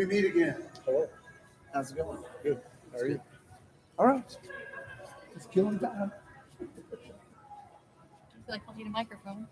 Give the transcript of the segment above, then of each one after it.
We meet again. Hello. How's it going? Good. How are you? All right. It's killing time. I feel like I'll need a microphone.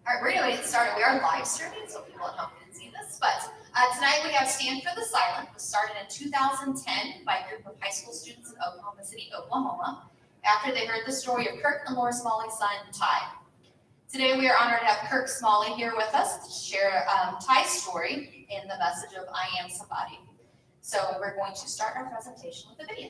All right, we're going to get started. We are live streaming, so people at home can see this. But tonight we have Stand for the Silent. It was started in 2010 by a group of high school students in Oklahoma City, Oklahoma, after they heard the story of Kirk and Laura Smalley's son, Ty. Today we are honored to have Kirk Smalley here with us to share Ty's story and the message of I Am Somebody. So we're going to start our presentation with a video.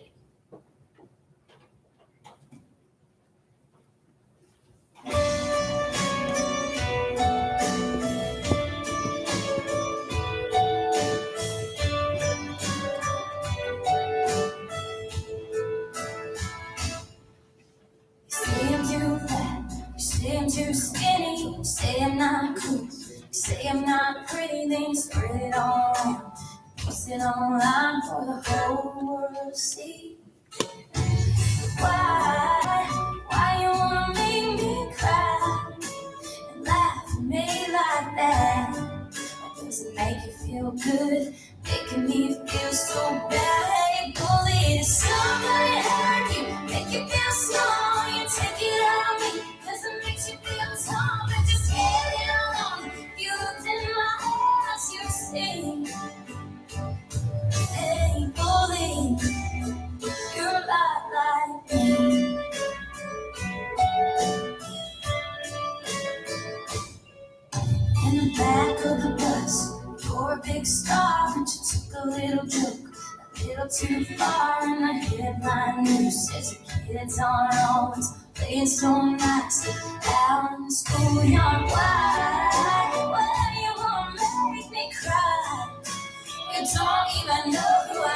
Say I'm too skinny, say I'm not cool, say I'm not pretty, then you spread it all around. Post it online for the whole world to see. Why you wanna make me cry and laugh at me like that? Why does it make you feel good, making me feel so bad? You bully, somebody hurt you, make you feel small, you take it out of me. It makes you feel small, but just get it on. You looked in my eyes, you see. Hey, bully, you're a lot like me. In the back of the bus, you're a big star, but you took a little joke a little too far. And the headline news says your kids aren't always playing so nice out in the schoolyard. Why you wanna make me cry? You don't even know who I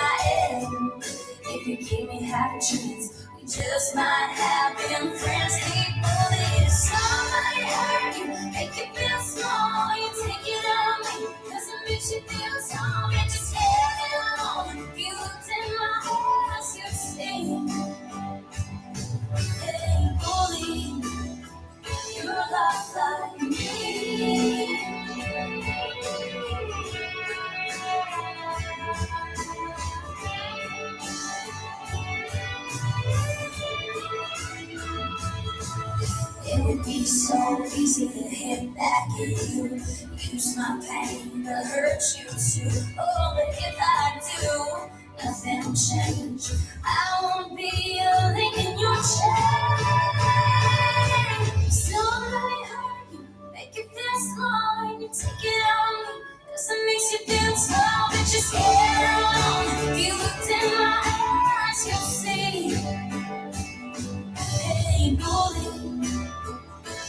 am. If you give me half a chance, we just might have been friends. Hey, bully, somebody hurt you, make you feel small, you take it on me, 'cause it makes you feel small, and just get it on. You looked in my eyes, you see. Hey, bully, you're a lot like me. It would be so easy to hit back at you, use my pain to hurt you too. Oh, but if I do, nothing will change. I won't be a link in your chain. Somebody hurt you, make you feel small, and you take it on me, 'cause it makes you feel small, but you're scared alone. You looked in my eyes, you'll see. Hey, bully,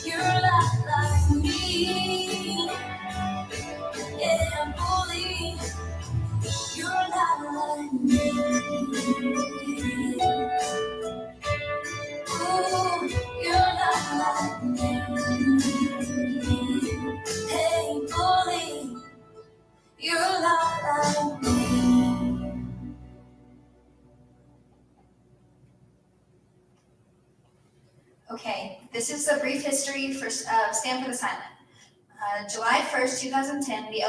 you're a lot like me. Okay, this is a brief history for Stand for the Silent. July 1st, 2010, the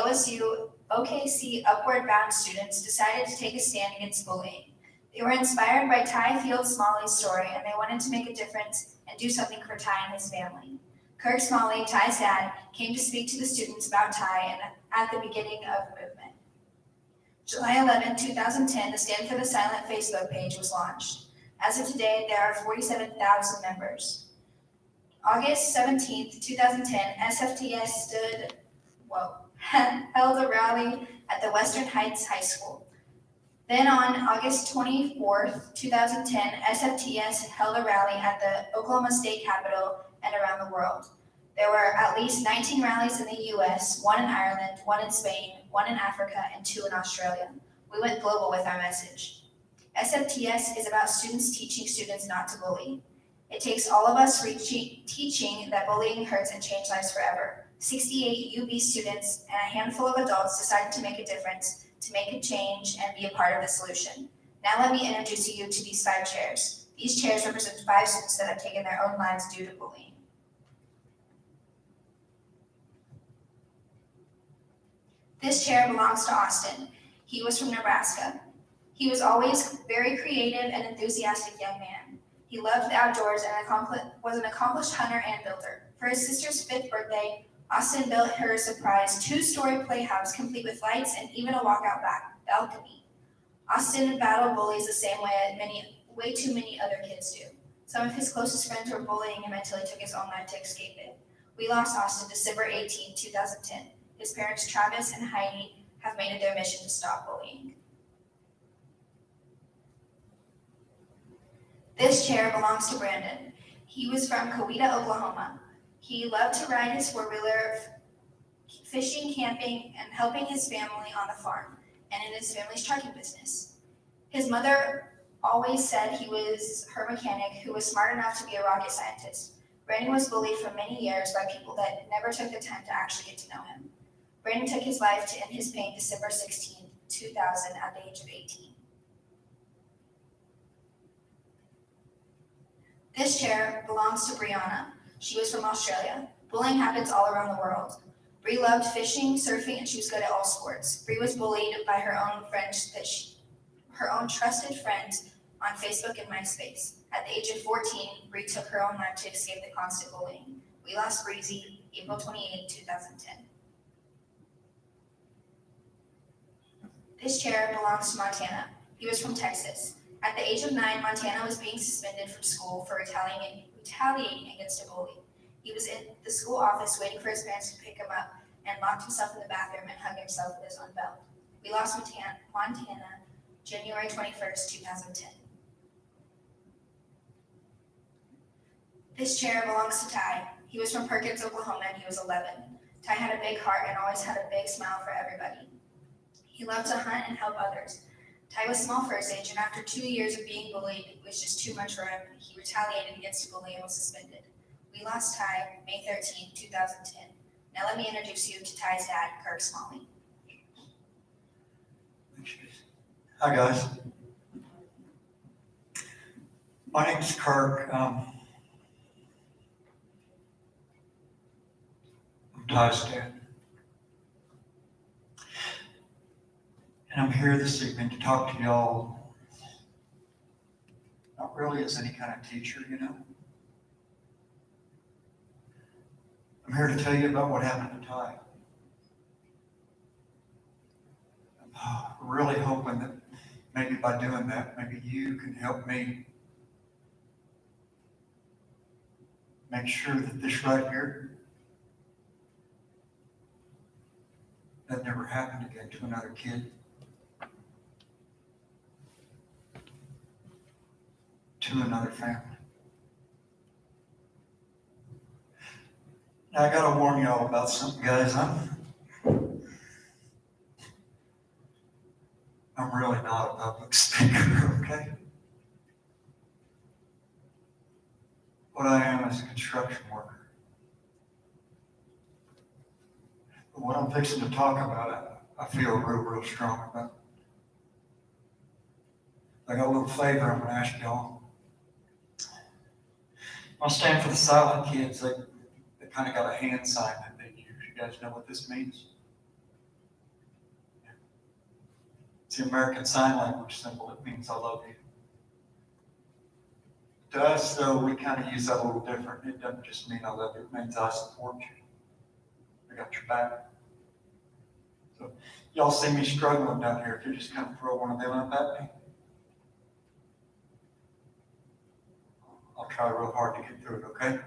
OKC Upward Bound students decided to take a stand against bullying. They were inspired by Ty Field Smalley's story, and they wanted to make a difference and do something for Ty and his family. Kirk Smalley, Ty's dad, came to speak to the students about Ty and at the beginning of the movement. July 11, 2010, the Stand for the Silent Facebook page was launched. As of today, there are 47,000 members. August 17, 2010, SFTS held a rally at the Western Heights High School. Then on August 24th, 2010, SFTS held a rally at the Oklahoma State Capitol and around the world. There were at least 19 rallies in the US, 1 in Ireland, 1 in Spain, 1 in Africa, and 2 in Australia. We went global with our message. SFTS is about students teaching students not to bully. It takes all of us teaching that bullying hurts and change lives forever. 68 UB students and a handful of adults decided to make a difference, to make a change, and be a part of the solution. Now let me introduce you to these 5 chairs. These chairs represent 5 students that have taken their own lives due to bullying. This chair belongs to Austin. He was from Nebraska. He was always very creative and enthusiastic young man. He loved the outdoors and was an accomplished hunter and builder. For his sister's 5th birthday, Austin built her a surprise 2-story playhouse complete with lights and even a walkout back balcony. Austin battled bullies the same way too many other kids do. Some of his closest friends were bullying him until he took his own life to escape it. We lost Austin December 18, 2010. His parents, Travis and Heidi, have made it their mission to stop bullying. This chair belongs to Brandon. He was from Coweta, Oklahoma. He loved to ride his 4-wheeler, fishing, camping, and helping his family on the farm, and in his family's trucking business. His mother always said he was her mechanic who was smart enough to be a rocket scientist. Brandon was bullied for many years by people that never took the time to actually get to know him. Brandon took his life to end his pain December 16, 2000 at the age of 18. This chair belongs to Brianna. She was from Australia. Bullying happens all around the world. Bree loved fishing, surfing, and she was good at all sports. Bree was bullied by her own trusted friends on Facebook and MySpace. At the age of 14, Bree took her own life to escape the constant bullying. We lost Breezy April 28, 2010. This chair belongs to Montana. He was from Texas. At the age of 9, Montana was being suspended from school for retaliating against a bully. He was in the school office waiting for his parents to pick him up and locked himself in the bathroom and hung himself with his own belt. We lost Montana January 21st, 2010. This chair belongs to Ty. He was from Perkins, Oklahoma, and he was 11. Ty had a big heart and always had a big smile for everybody. He loved to hunt and help others. Ty was small for his age, and after 2 years of being bullied, it was just too much for him. He retaliated against a bully and was suspended. We lost Ty May 13, 2010. Now let me introduce you to Ty's dad, Kirk Smalley. Hi guys. My name's Kirk. I'm Ty's dad. And I'm here this evening to talk to y'all, not really as any kind of teacher, you know. I'm here to tell you about what happened to Ty. I'm really hoping that maybe by doing that, maybe you can help me make sure that this right here, that never happened again to another kid. To another family. Now I gotta warn y'all about something, guys. I'm really not a public speaker, okay? What I am is a construction worker. But what I'm fixing to talk about, I feel real strong about. I got a little favor I'm gonna ask y'all. I'll stand for the silent kids. They kind of got a hand sign that they use. You guys know what this means? It's the American Sign Language symbol. It means I love you. To us, though, we kind of use that a little different. It doesn't just mean I love you. It means I support you. I got your back. So y'all see me struggling down here. If you just kind of throw one of them up at me, I'll try real hard to get through it, okay?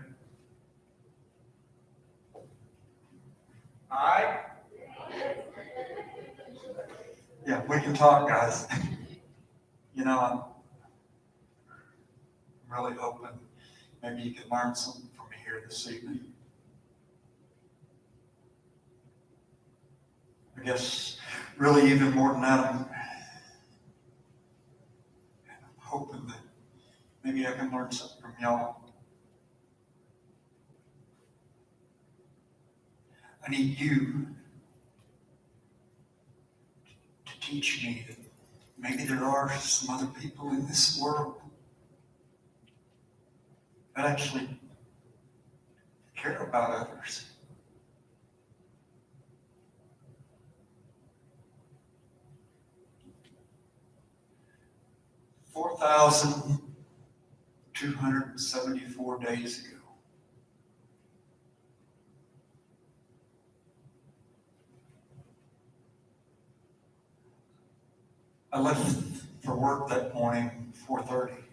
All right? Yeah, we can talk, guys. You know, I'm really hoping maybe you can learn something from me here this evening. I guess really even more than that, I'm hoping that maybe I can learn something from y'all. I need you to teach me that maybe there are some other people in this world that actually care about others. $4,274 days ago, I left for work that morning, 4:30.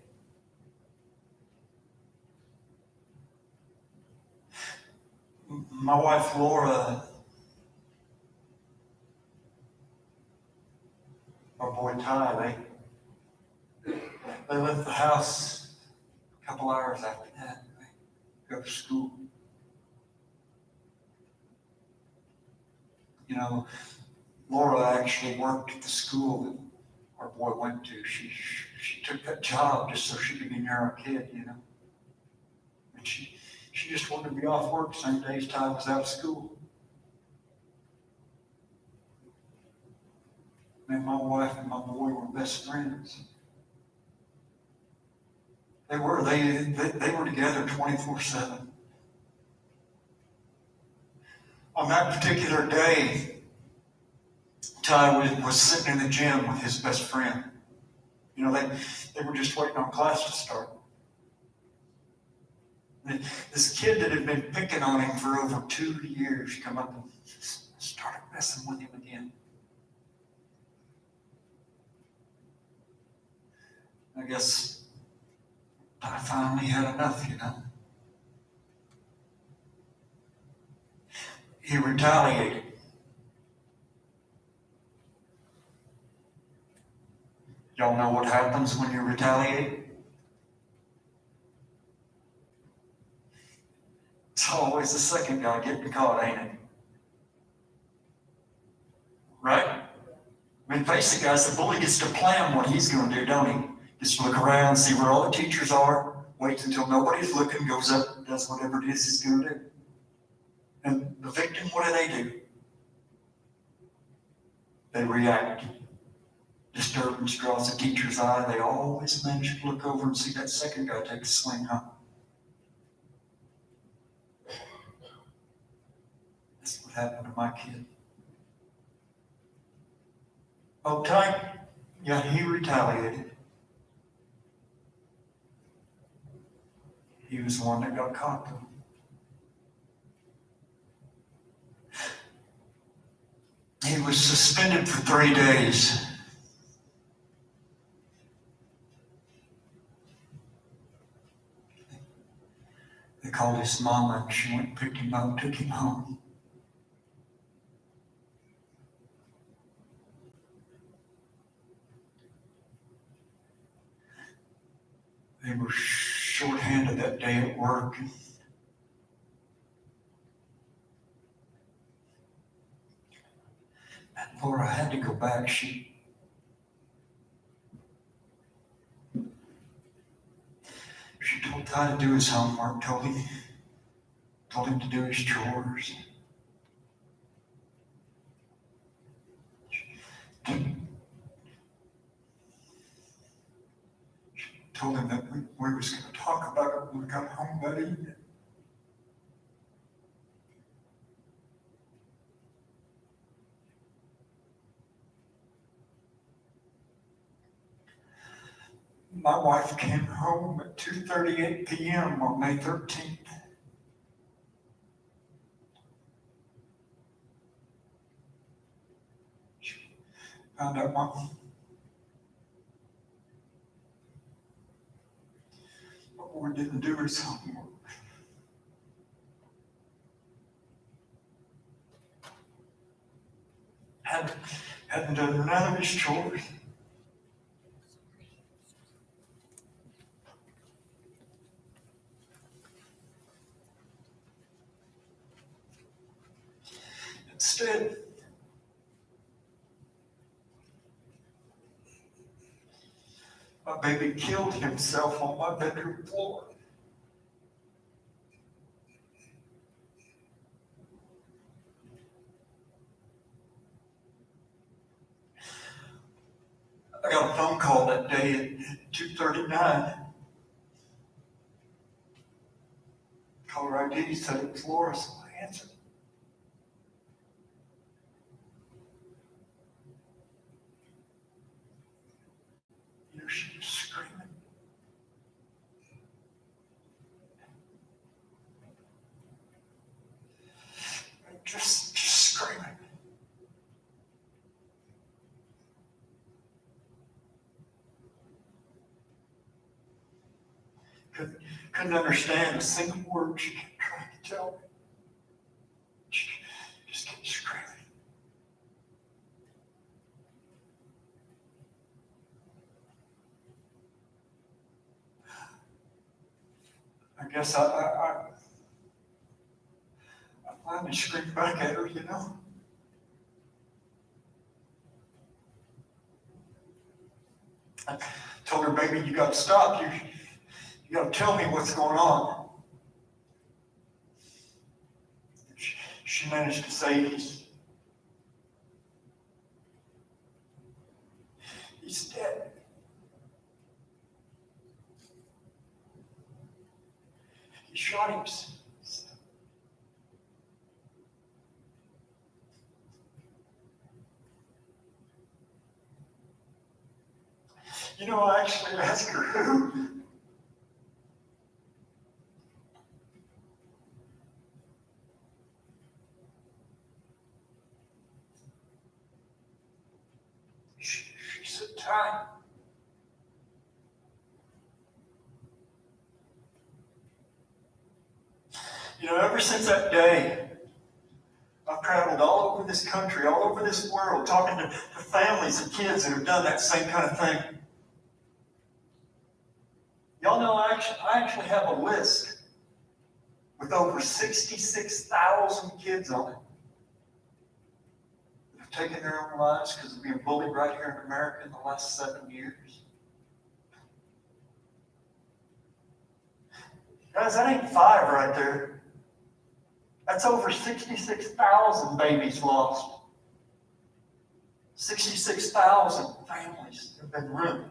My wife, Laura, our boy, Ty, they left the house a couple hours after that. They go to school. You know, Laura actually worked at the school that our boy went to. She took that job just so she could be near our kid, you know. And she just wanted to be off work some days Ty was out of school. Man, my wife and my boy were best friends. They were together 24/7. On that particular day, Ty was sitting in the gym with his best friend. You know, they were just waiting on class to start. This kid that had been picking on him for over 2 years come up and started messing with him again. I guess I finally had enough, you know. He retaliated. Y'all know what happens when you retaliate? It's always the second guy getting caught, ain't it? Right? I mean, face it, guys, the bully gets to plan what he's going to do, don't he? Gets to look around, see where all the teachers are, waits until nobody's looking, goes up and does whatever it is he's going to do. And the victim, what do? They react. Disturbance draws the teacher's eye. They always manage to look over and see that second guy take a swing, huh? That's what happened to my kid. Oh, Ty, yeah, he retaliated. He was the one that got caught, though. He was suspended for 3 days. They called his mama and she went and picked him up, took him home. They were short-handed that day at work. And Laura had to go back. She told Ty to do his homework, told him to do his chores. She told him that we was gonna talk about it when we got home that evening. My wife came home at 2:38 p.m. on May 13th. She found out my boy didn't do his homework. Hadn't done none of his chores. Instead, my baby killed himself on my bedroom floor. I got a phone call that day at 2:39. Caller ID said it was Laura, so I answered. You know, she was screaming. Just screaming. Couldn't understand a single word she kept trying to tell me. She just kept screaming. I guess I finally screamed back at her, you know. I told her, baby, you got to stop. You got to tell me what's going on. She managed to say he's dead. He shot himself. You know, I actually asked her who. She said, Ty. You know, ever since that day, I've traveled all over this country, all over this world, talking to families and kids that have done that same kind of thing. Y'all know I actually have a list with over 66,000 kids on it that have taken their own lives because of being bullied right here in America in the last 7 years. Guys, that ain't 5 right there. That's over 66,000 babies lost. 66,000 families have been ruined.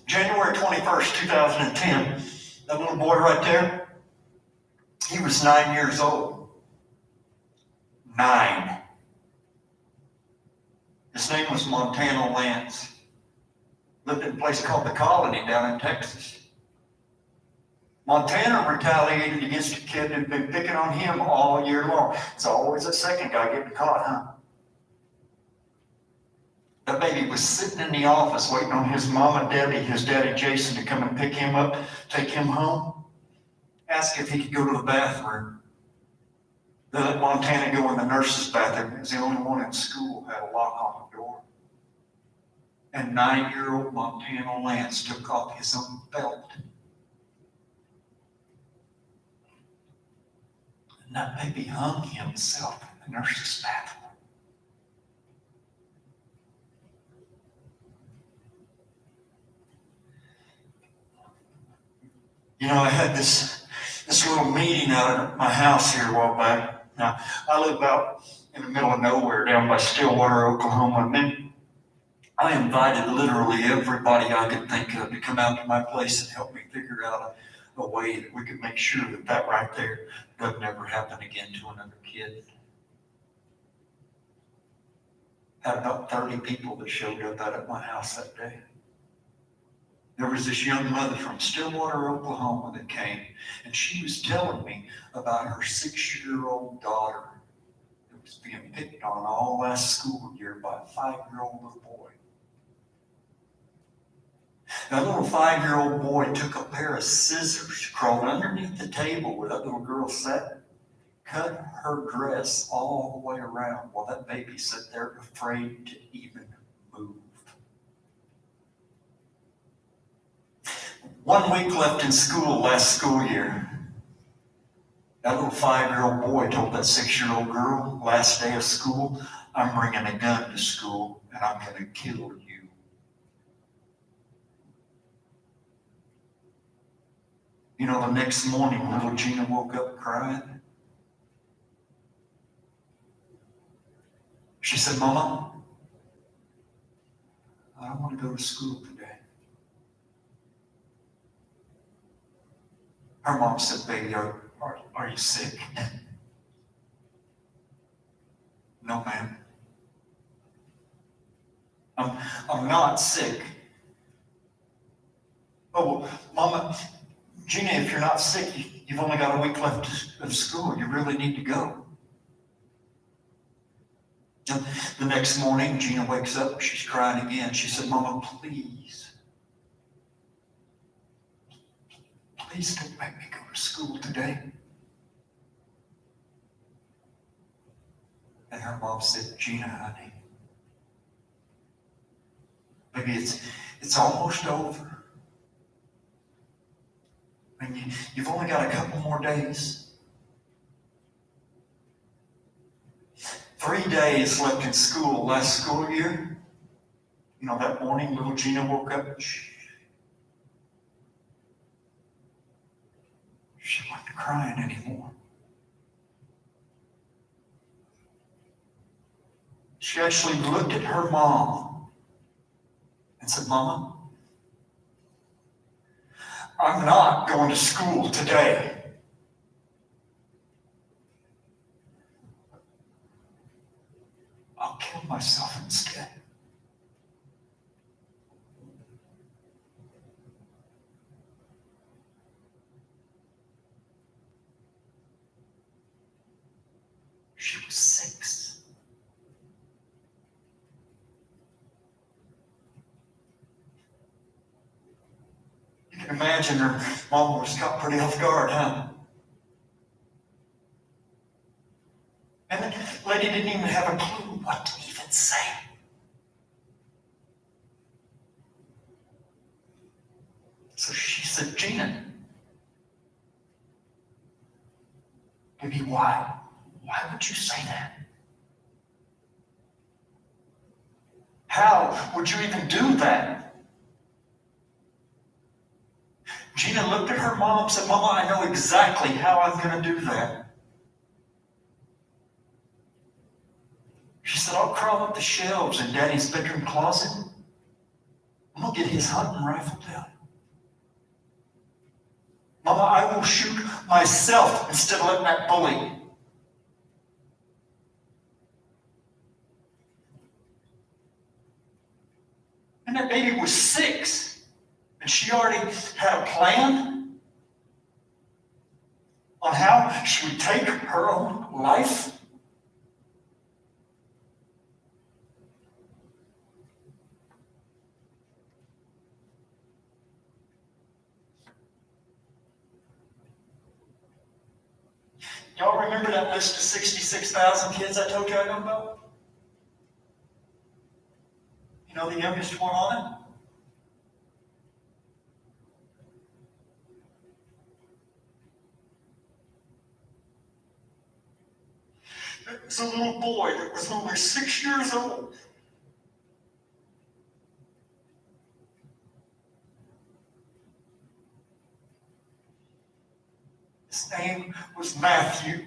January 21st, 2010, that little boy right there, he was 9 years old. 9. His name was Montana Lance. Lived in a place called the Colony down in Texas. Montana retaliated against a kid that had been picking on him all year long. It's always that second guy getting caught, huh? That baby was sitting in the office waiting on his mama, Debbie, his daddy, Jason, to come and pick him up, take him home, ask if he could go to the bathroom. They let Montana go in the nurse's bathroom. He was the only one in school who had a lock on the door. And 9-year-old Montana Lance took off his own belt. And that baby hung himself in the nurse's bathroom. You know, I had this little meeting out at my house here a while back. Now, I live out in the middle of nowhere down by Stillwater, Oklahoma. And then I invited literally everybody I could think of to come out to my place and help me figure out a way that we could make sure that that right there doesn't ever happen again to another kid. Had about 30 people that showed up out at my house that day. There was this young mother from Stillwater, Oklahoma that came, and she was telling me about her 6-year-old daughter that was being picked on all last school year by a 5-year-old little boy. That little 5-year-old boy took a pair of scissors, crawled underneath the table where that little girl sat, cut her dress all the way around while that baby sat there afraid to even move. 1 week left in school last school year. That little 5-year-old boy told that 6-year-old girl, last day of school, I'm bringing a gun to school and I'm going to kill you. You know, the next morning, little Gina woke up crying. She said, Mama, I don't want to go to school today. Her mom said, baby, are you sick? No, ma'am. I'm not sick. Oh, well, Mama, Gina, if you're not sick, you've only got a week left of school. You really need to go. And the next morning, Gina wakes up. She's crying again. She said, Mama, please don't make me go to school today. And her mom said, Gina, honey, maybe it's almost over. I mean, you've only got a couple more days. 3 days left in school last school year. You know, that morning, little Gina woke up. She wasn't crying anymore. She actually looked at her mom and said, Mama, I'm not going to school today. I'll kill myself instead. She was 6. You can imagine her mom was caught pretty off guard, huh? And the lady didn't even have a clue what to even say. So she said, Gina, baby, why would you say that? How would you even do that? Gina looked at her mom and said, Mama, I know exactly how I'm going to do that. She said, I'll crawl up the shelves in Daddy's bedroom closet. I'm going to get his hunting rifle out. Mama, I will shoot myself instead of letting that bully. And that baby was 6. And she already had a plan on how she would take her own life. Y'all remember that list of 66,000 kids I told you I know about? You know the youngest one on it? It was a little boy that was only 6 years old. His name was Matthew.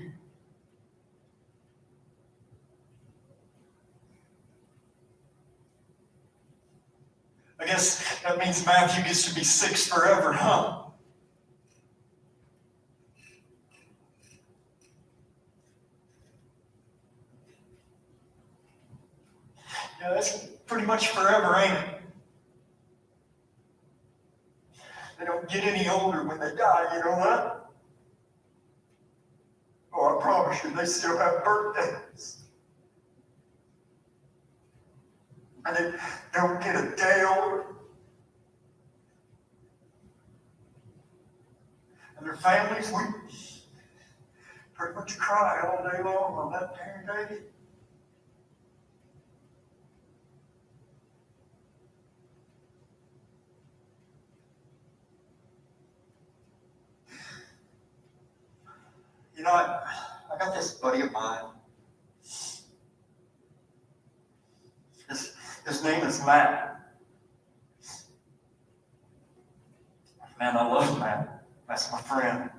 That means Matthew gets to be 6 forever, huh? Yeah, that's pretty much forever, ain't it? They don't get any older when they die, you know that? Oh, I promise you, they still have birthdays. And they don't get a day older. And their families, we pretty much cry all day long on that damn day. You know, I got this buddy of mine. His name is Matt. Man, I love Matt. That's my friend.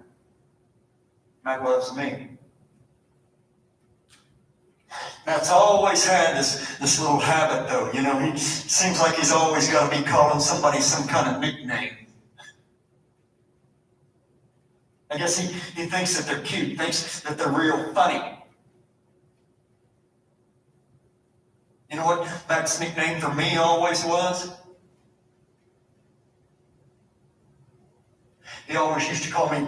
Matt loves me. Matt's always had this little habit, though. You know, he seems like he's always got to be calling somebody some kind of nickname. I guess he thinks that they're cute, thinks that they're real funny. You know what Matt's nickname for me always was? He always used to call me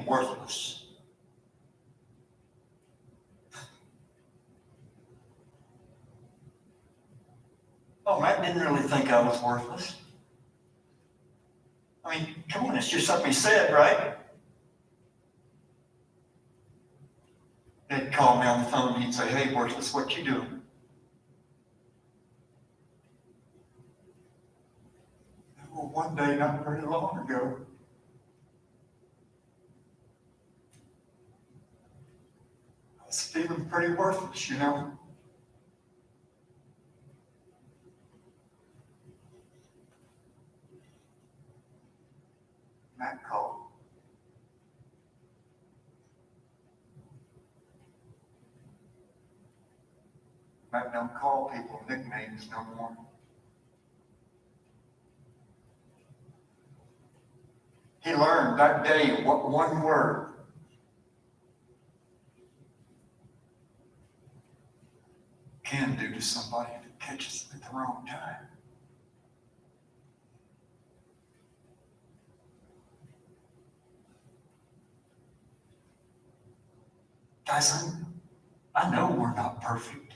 worthless. Oh, Matt didn't really think I was worthless. I mean, come on, it's just something he said, right? He'd call me on the phone and he'd say, "Hey, worthless, what you doing?" Well, one day, not very long ago, I was feeling pretty worthless, you know. Matt called. Matt don't call people nicknames no more. He learned that day what one word can do to somebody if it catches them at the wrong time. Guys, I know we're not perfect.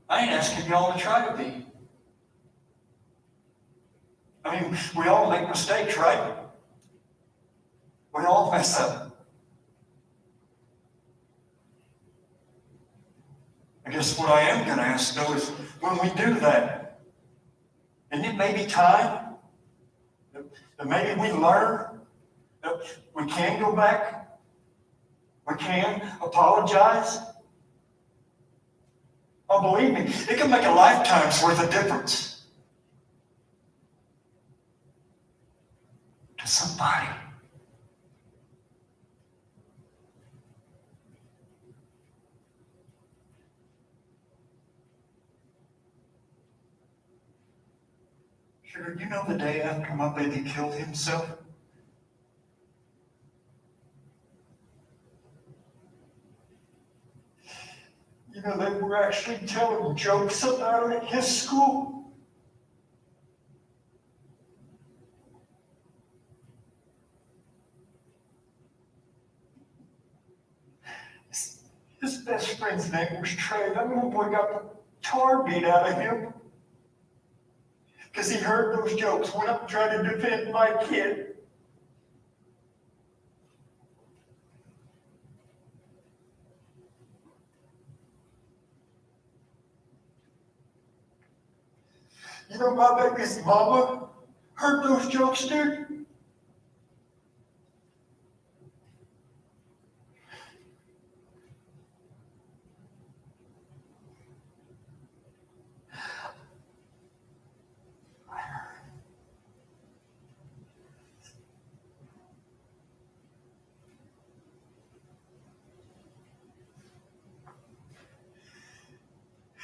I ain't asking y'all to try to be. I mean, we all make mistakes, right? We all mess up. I guess what I am going to ask, though, is when we do that, isn't it maybe time that maybe we learn that we can go back, we can apologize? Oh, believe me, it can make a lifetime's worth of difference to somebody. Sugar, you know the day after my baby killed himself? You know, they were actually telling jokes about it at his school. His best friend's name was Trey. That little boy got the tar beat out of him because he heard those jokes, went up and tried to defend my kid. You know, my baby's mama heard those jokes, dude.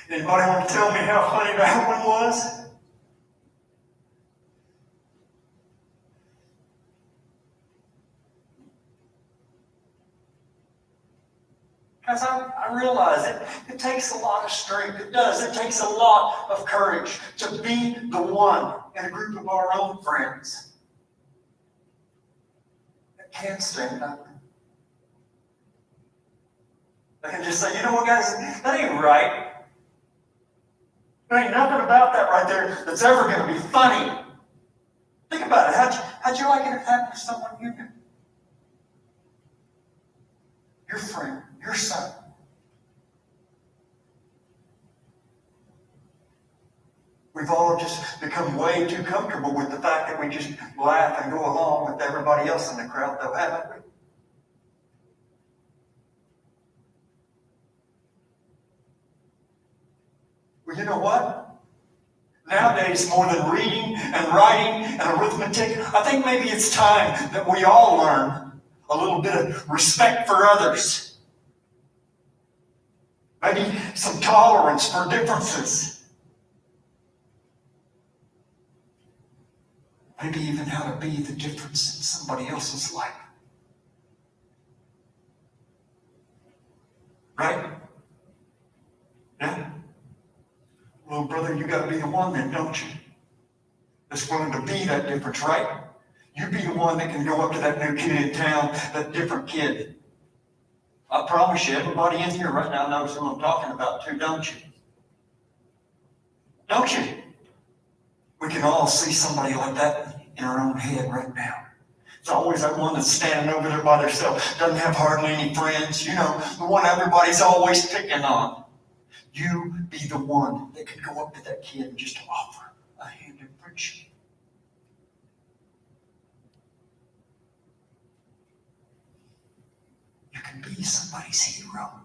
Anybody want to tell me how funny that one was? Because I realize it takes a lot of strength. It does. It takes a lot of courage to be the one in a group of our own friends that can't stand up. They can just say, you know what, guys, that ain't right. There ain't nothing about that right there that's ever going to be funny. Think about it. How'd you like it if it happened to someone you knew? Your friend, your son. We've all just become way too comfortable with the fact that we just laugh and go along with everybody else in the crowd, though, haven't we? Well, you know what? Nowadays, more than reading and writing and arithmetic, I think maybe it's time that we all learn a little bit of respect for others. Maybe some tolerance for differences. Maybe even how to be the difference in somebody else's life. Right? Yeah? Well, brother, you got to be the one then, don't you? That's willing to be that difference, right? You be the one that can go up to that new kid in town, that different kid. I promise you, everybody in here right now knows who I'm talking about too, don't you? Don't you? We can all see somebody like that in our own head right now. It's always that one that's standing over there by themselves, doesn't have hardly any friends, you know, the one everybody's always picking on. You be the one that can go up to that kid and just offer a hand of friendship. You can be somebody's hero.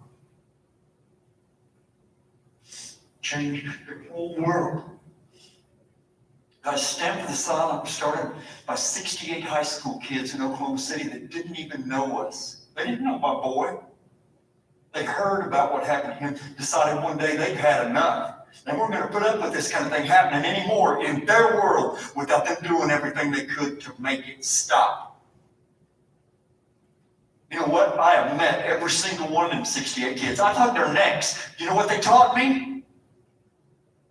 Change the whole world. Guys, Stand for the Asylum was started by 68 high school kids in Oklahoma City that didn't even know us. They didn't know my boy. They heard about what happened to him, decided one day they'd had enough. They weren't going to put up with this kind of thing happening anymore in their world without them doing everything they could to make it stop. You know what? I have met every single one of them 68 kids. I've hugged their necks. You know what they taught me?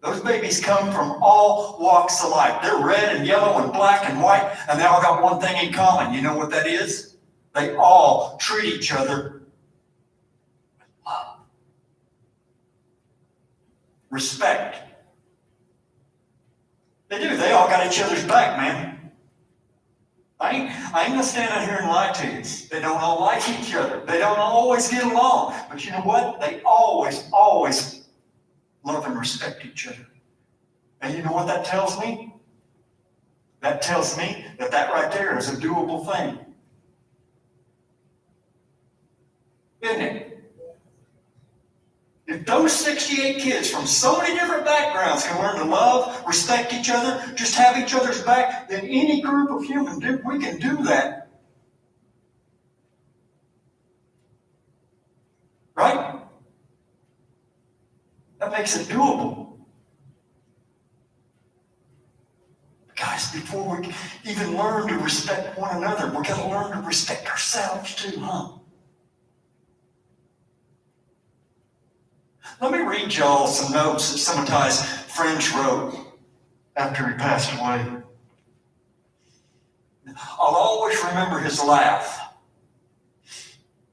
Those babies come from all walks of life. They're red and yellow and black and white, and they all got one thing in common. You know what that is? They all treat each other respect. They do. They all got each other's back, man. I ain't gonna stand out here and lie to you. They don't all like each other. They don't always get along. But you know what? They always love and respect each other. And you know what that tells me? That tells me that right there is a doable thing. Isn't it? If those 68 kids from so many different backgrounds can learn to love, respect each other, just have each other's back, then any group of humans, we can do that. Right? That makes it doable. Guys, before we even learn to respect one another, we've got to learn to respect ourselves too, huh? Let me read y'all some notes that Sematize French wrote after he passed away. I'll always remember his laugh.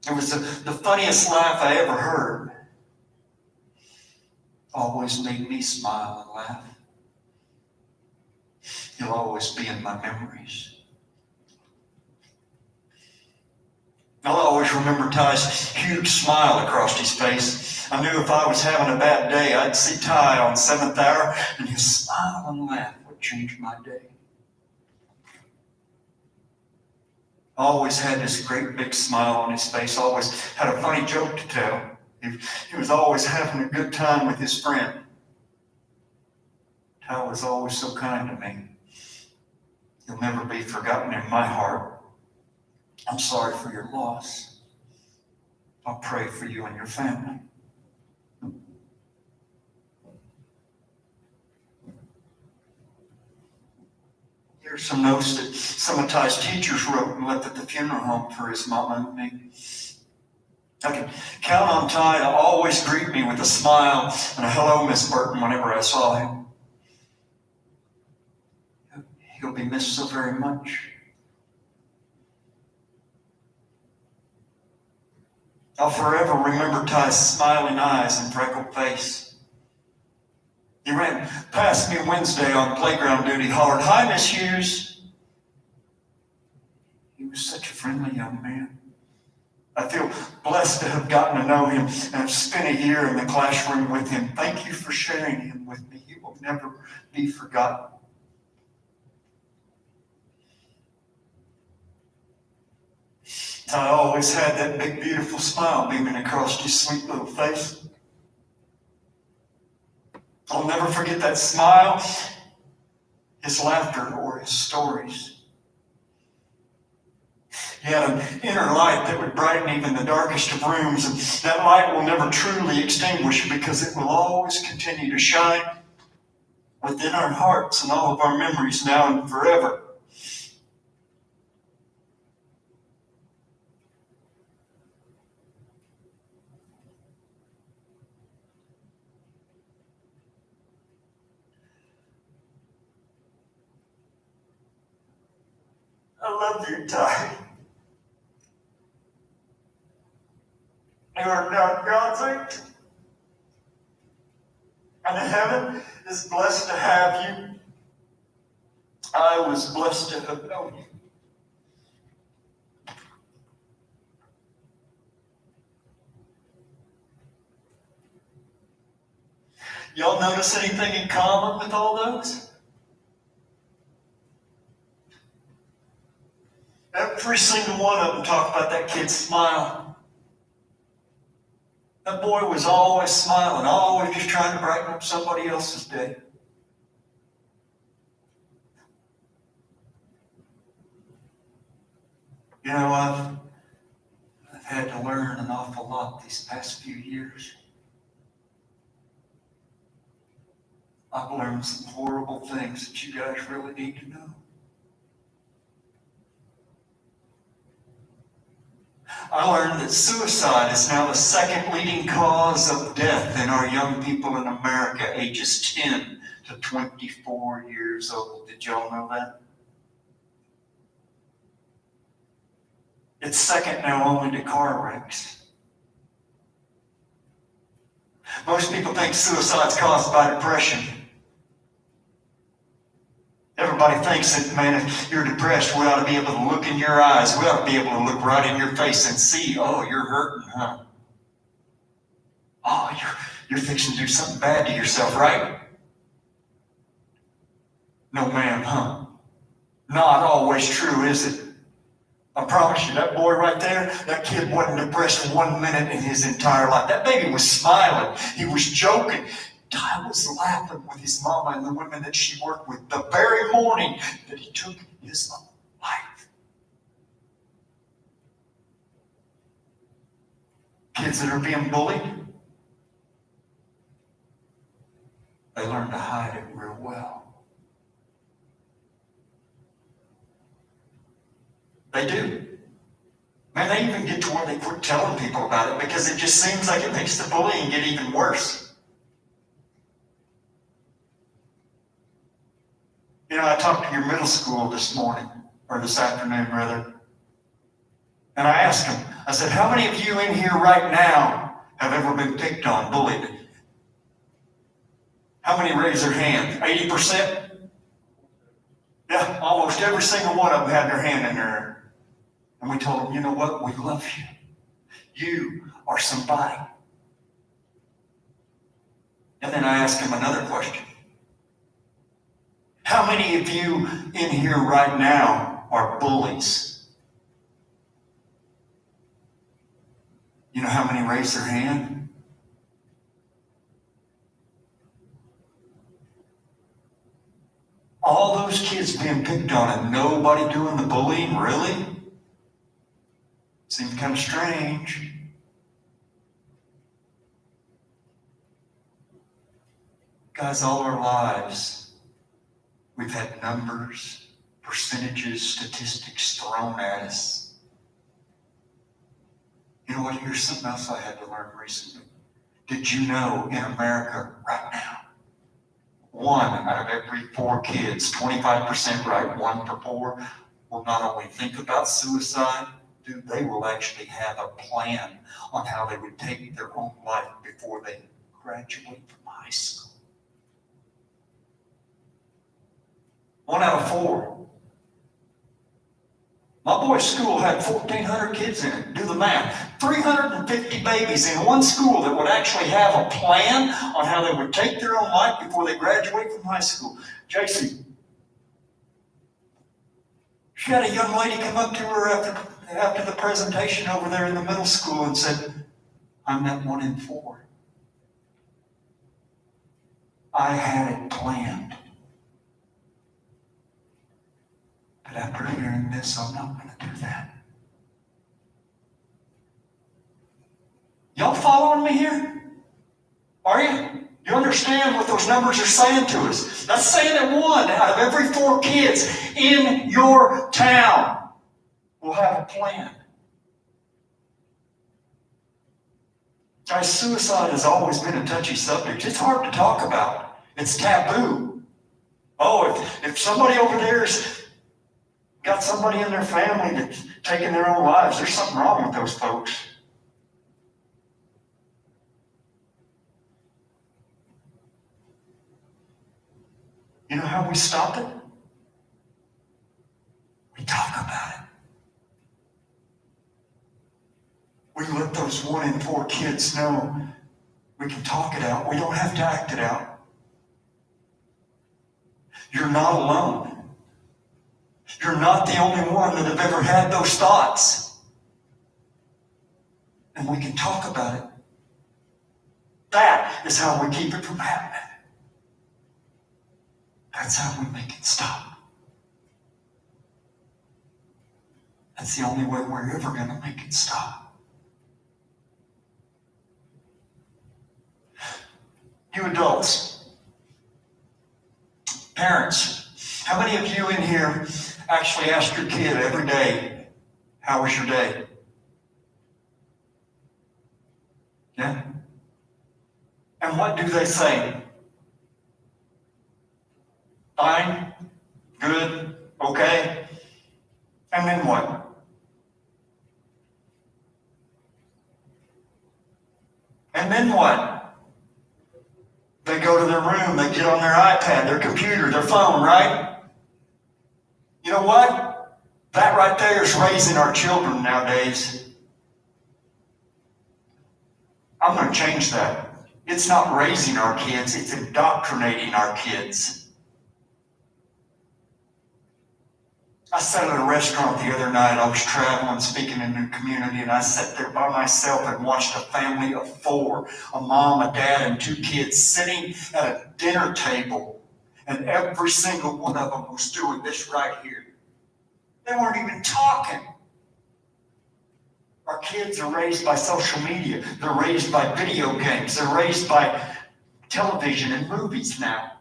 It was the funniest laugh I ever heard. Always made me smile and laugh. He'll always be in my memories. I'll always remember Ty's huge smile across his face. I knew if I was having a bad day, I'd see Ty on 7th hour, and his smile and laugh would change my day. Always had this great big smile on his face, always had a funny joke to tell. He was always having a good time with his friend. Ty was always so kind to me. He'll never be forgotten in my heart. I'm sorry for your loss. I'll pray for you and your family. Here's some notes that some of Ty's teachers wrote and left at the funeral home for his mama and me. I can count on Ty to always greet me with a smile and a hello, Miss Burton, whenever I saw him. He'll be missed so very much. I'll forever remember Ty's smiling eyes and freckled face. He ran past me Wednesday on playground duty, hollered, "Hi, Miss Hughes." He was such a friendly young man. I feel blessed to have gotten to know him and have spent a year in the classroom with him. Thank you for sharing him with me. He will never be forgotten. Ty always had that big, beautiful smile beaming across his sweet little face. I'll never forget that smile, his laughter, or his stories. He had an inner light that would brighten even the darkest of rooms, and that light will never truly extinguish because it will always continue to shine within our hearts and all of our memories now and forever. I love you, Ty. You are now God's angel. And heaven is blessed to have you. I was blessed to have known you. Y'all notice anything in common with all those? Every single one of them talked about that kid's smile. That boy was always smiling, always just trying to brighten up somebody else's day. You know, I've had to learn an awful lot these past few years. I've learned some horrible things that you guys really need to know. I learned that suicide is now the second leading cause of death in our young people in America, ages 10 to 24 years old. Did y'all know that? It's second now only to car wrecks. Most people think suicide's caused by depression. Everybody thinks that, man, if you're depressed, we ought to be able to look in your eyes. We ought to be able to look right in your face and see, oh, you're hurting, huh? Oh, you're fixing to do something bad to yourself, right? No, ma'am, huh? Not always true, is it? I promise you, that boy right there, that kid wasn't depressed 1 minute in his entire life. That baby was smiling. He was joking. Ty was laughing with his mama and the women that she worked with the very morning that he took his life. Kids that are being bullied, they learn to hide it real well. They do. Man, they even get to where they quit telling people about it because it just seems like it makes the bullying get even worse. You know, I talked to your middle school this morning, or this afternoon rather, and I asked them, I said, how many of you in here right now have ever been picked on, bullied? How many raised their hand? 80%? Yeah, almost every single one of them had their hand in there. And we told them, you know what? We love you. You are somebody. And then I asked him another question. How many of you in here right now are bullies? You know how many raised their hand? All those kids being picked on and nobody doing the bullying, really? Seems kind of strange. Guys, all our lives, we've had numbers, percentages, statistics thrown at us. You know what? Here's something else I had to learn recently. Did you know in America right now, 1 out of every 4 kids, 25%, right, 1 per 4, will not only think about suicide, dude, they will actually have a plan on how they would take their own life before they graduate from high school. 1 out of 4. My boy's school had 1,400 kids in it. Do the math. 350 babies in one school that would actually have a plan on how they would take their own life before they graduate from high school. JC, she had a young lady come up to her after the presentation over there in the middle school and said, I'm that 1 in 4. I had it planned. But after hearing this, I'm not going to do that. Y'all following me here? Are you? You understand what those numbers are saying to us? That's saying that 1 out of every 4 kids in your town will have a plan. Guys, suicide has always been a touchy subject. It's hard to talk about. It's taboo. Oh, if somebody over there's got somebody in their family that's taking their own lives, there's something wrong with those folks. You know how we stop it? We talk about it. We let those 1 in 4 kids know we can talk it out. We don't have to act it out. You're not alone. You're not the only one that have ever had those thoughts. And we can talk about it. That is how we keep it from happening. That's how we make it stop. That's the only way we're ever going to make it stop. You adults, parents, how many of you in here actually ask your kid every day, how was your day? Yeah? And what do they say? Fine, good, okay. And then what? And then what? They go to their room, they get on their iPad, their computer, their phone, right? You know what? That right there is raising our children nowadays. I'm going to change that. It's not raising our kids, it's indoctrinating our kids. I sat at a restaurant the other night. I was traveling, speaking in the community, and I sat there by myself and watched a family of 4, a mom, a dad, and 2 kids sitting at a dinner table, and every single one of them was doing this right here. They weren't even talking. Our kids are raised by social media. They're raised by video games. They're raised by television and movies now.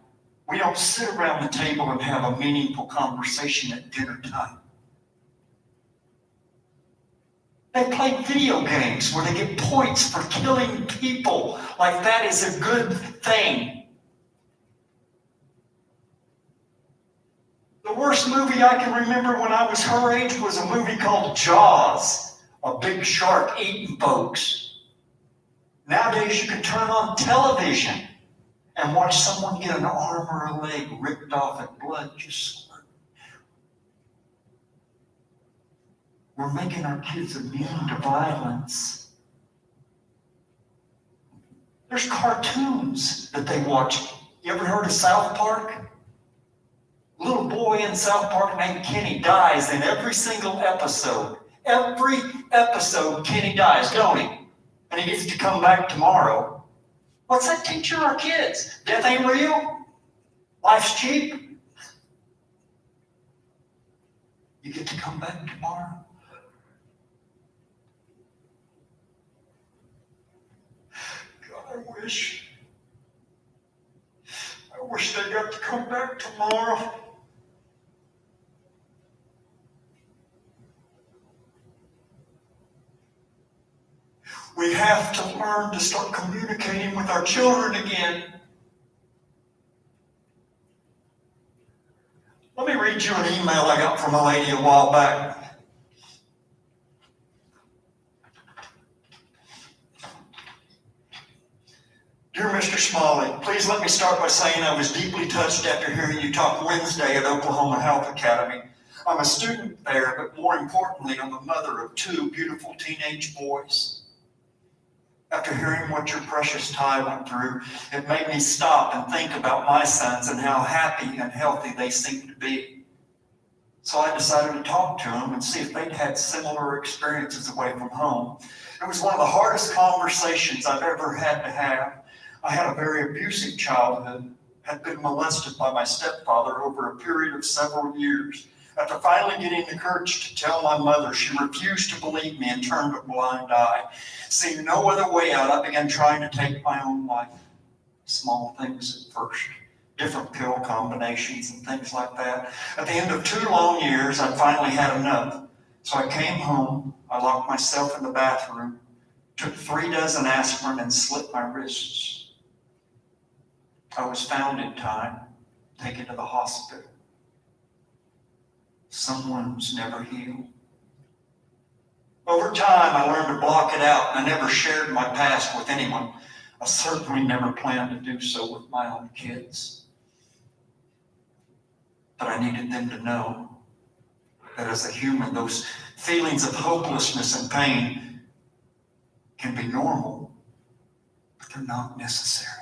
We don't sit around the table and have a meaningful conversation at dinner time. They play video games where they get points for killing people. Like that is a good thing. The worst movie I can remember when I was her age was a movie called Jaws, a big shark eating folks. Nowadays you can turn on television and watch someone get an arm or a leg ripped off and blood just squirt. We're making our kids immune to violence. There's cartoons that they watch. You ever heard of South Park? A little boy in South Park named Kenny dies in every single episode. Every episode, Kenny dies, don't he? And he gets to come back tomorrow. What's that teach our kids? Death ain't real? Life's cheap? You get to come back tomorrow? God, I wish they got to come back tomorrow. We have to learn to start communicating with our children again. Let me read you an email I got from a lady a while back. Dear Mr. Smalley, please let me start by saying I was deeply touched after hearing you talk Wednesday at Oklahoma Health Academy. I'm a student there, but more importantly, I'm a mother of 2 beautiful teenage boys. After hearing what your precious Ty went through, it made me stop and think about my sons and how happy and healthy they seem to be. So I decided to talk to them and see if they'd had similar experiences away from home. It was one of the hardest conversations I've ever had to have. I had a very abusive childhood, had been molested by my stepfather over a period of several years. After finally getting the courage to tell my mother, she refused to believe me and turned a blind eye. Seeing no other way out, I began trying to take my own life. Small things at first, different pill combinations and things like that. At the end of 2 long years, I finally had enough. So I came home, I locked myself in the bathroom, took 3 dozen aspirin and slit my wrists. I was found in time, taken to the hospital. Some wounds never heal. Over time, I learned to block it out, and I never shared my past with anyone. I certainly never planned to do so with my own kids. But I needed them to know that as a human, those feelings of hopelessness and pain can be normal, but they're not necessary.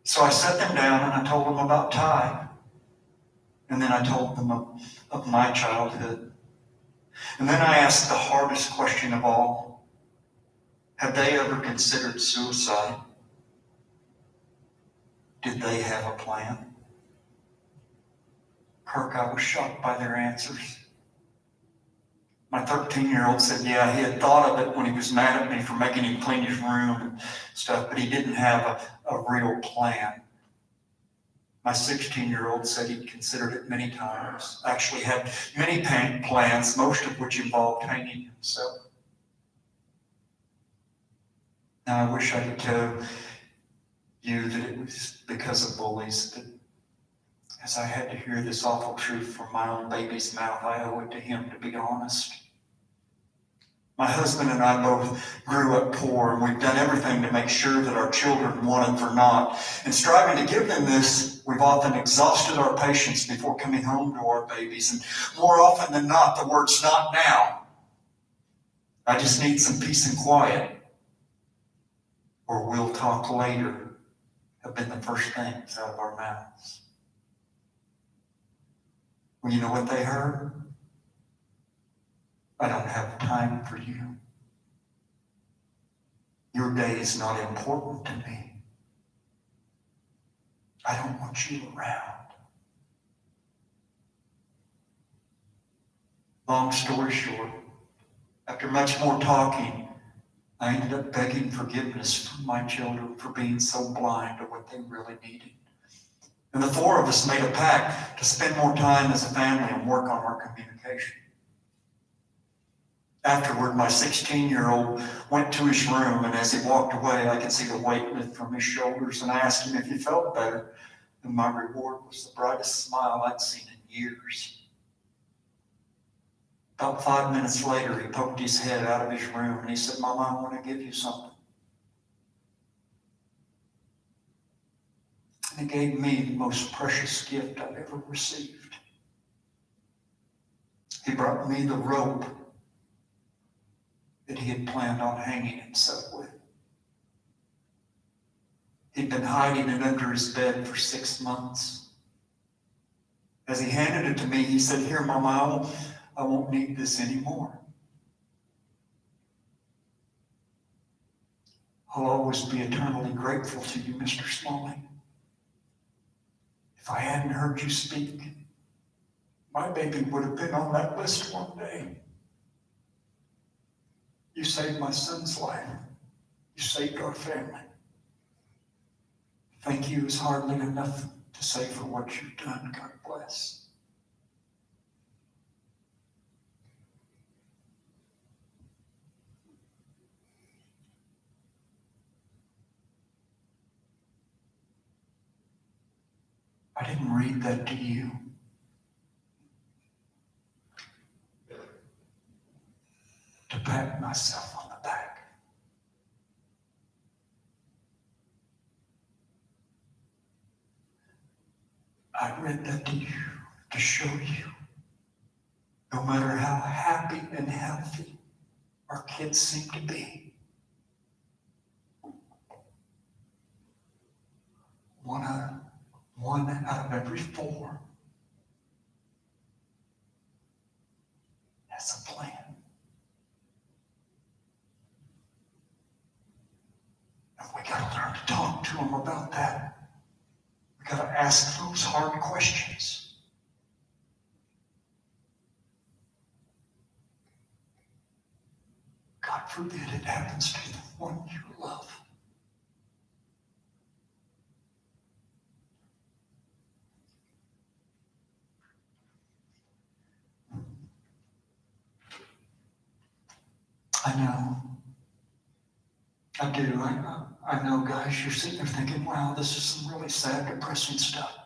So I sat them down and I told them about Ty. And then I told them of my childhood. And then I asked the hardest question of all. Have they ever considered suicide? Did they have a plan? Kirk, I was shocked by their answers. My 13-year-old said, yeah, he had thought of it when he was mad at me for making him clean his room and stuff, but he didn't have a real plan. My 16-year-old said he'd considered it many times, actually had many plans, most of which involved hanging himself. Now, I wish I could tell you that it was because of bullies, but as I had to hear this awful truth from my own baby's mouth, I owe it to him to be honest. My husband and I both grew up poor, and we've done everything to make sure that our children want it or not. In striving to give them this, we've often exhausted our patience before coming home to our babies. And more often than not, the words "not now," "I just need some peace and quiet," or "we'll talk later," have been the first things out of our mouths. Well, you know what they heard? I don't have time for you. Your day is not important to me. I don't want you around. Long story short, after much more talking, I ended up begging forgiveness from my children for being so blind to what they really needed. And the 4 of us made a pact to spend more time as a family and work on our communication. Afterward, my 16-year-old went to his room, and as he walked away, I could see the weight lift from his shoulders, and I asked him if he felt better, and my reward was the brightest smile I'd seen in years. About 5 minutes later, he poked his head out of his room, and he said, "Mama, I want to give you something." And he gave me the most precious gift I've ever received. He brought me the rope that he had planned on hanging himself with. He'd been hiding it under his bed for 6 months. As he handed it to me, he said, "Here, Mama, I won't need this anymore. I'll always be eternally grateful to you, Mr. Smalley. If I hadn't heard you speak, my baby would have been on that list one day. You saved my son's life. You saved our family. Thank you is hardly enough to say for what you've done. God bless." I didn't read that to you. To pat myself on the back. I read that to you to show you, no matter how happy and healthy our kids seem to be, one out of every 4 has a plan. And we got to learn to talk to them about that. We got to ask those hard questions. God forbid it happens to the one you love. I know. I do. I know, guys, you're sitting there thinking, wow, this is some really sad, depressing stuff.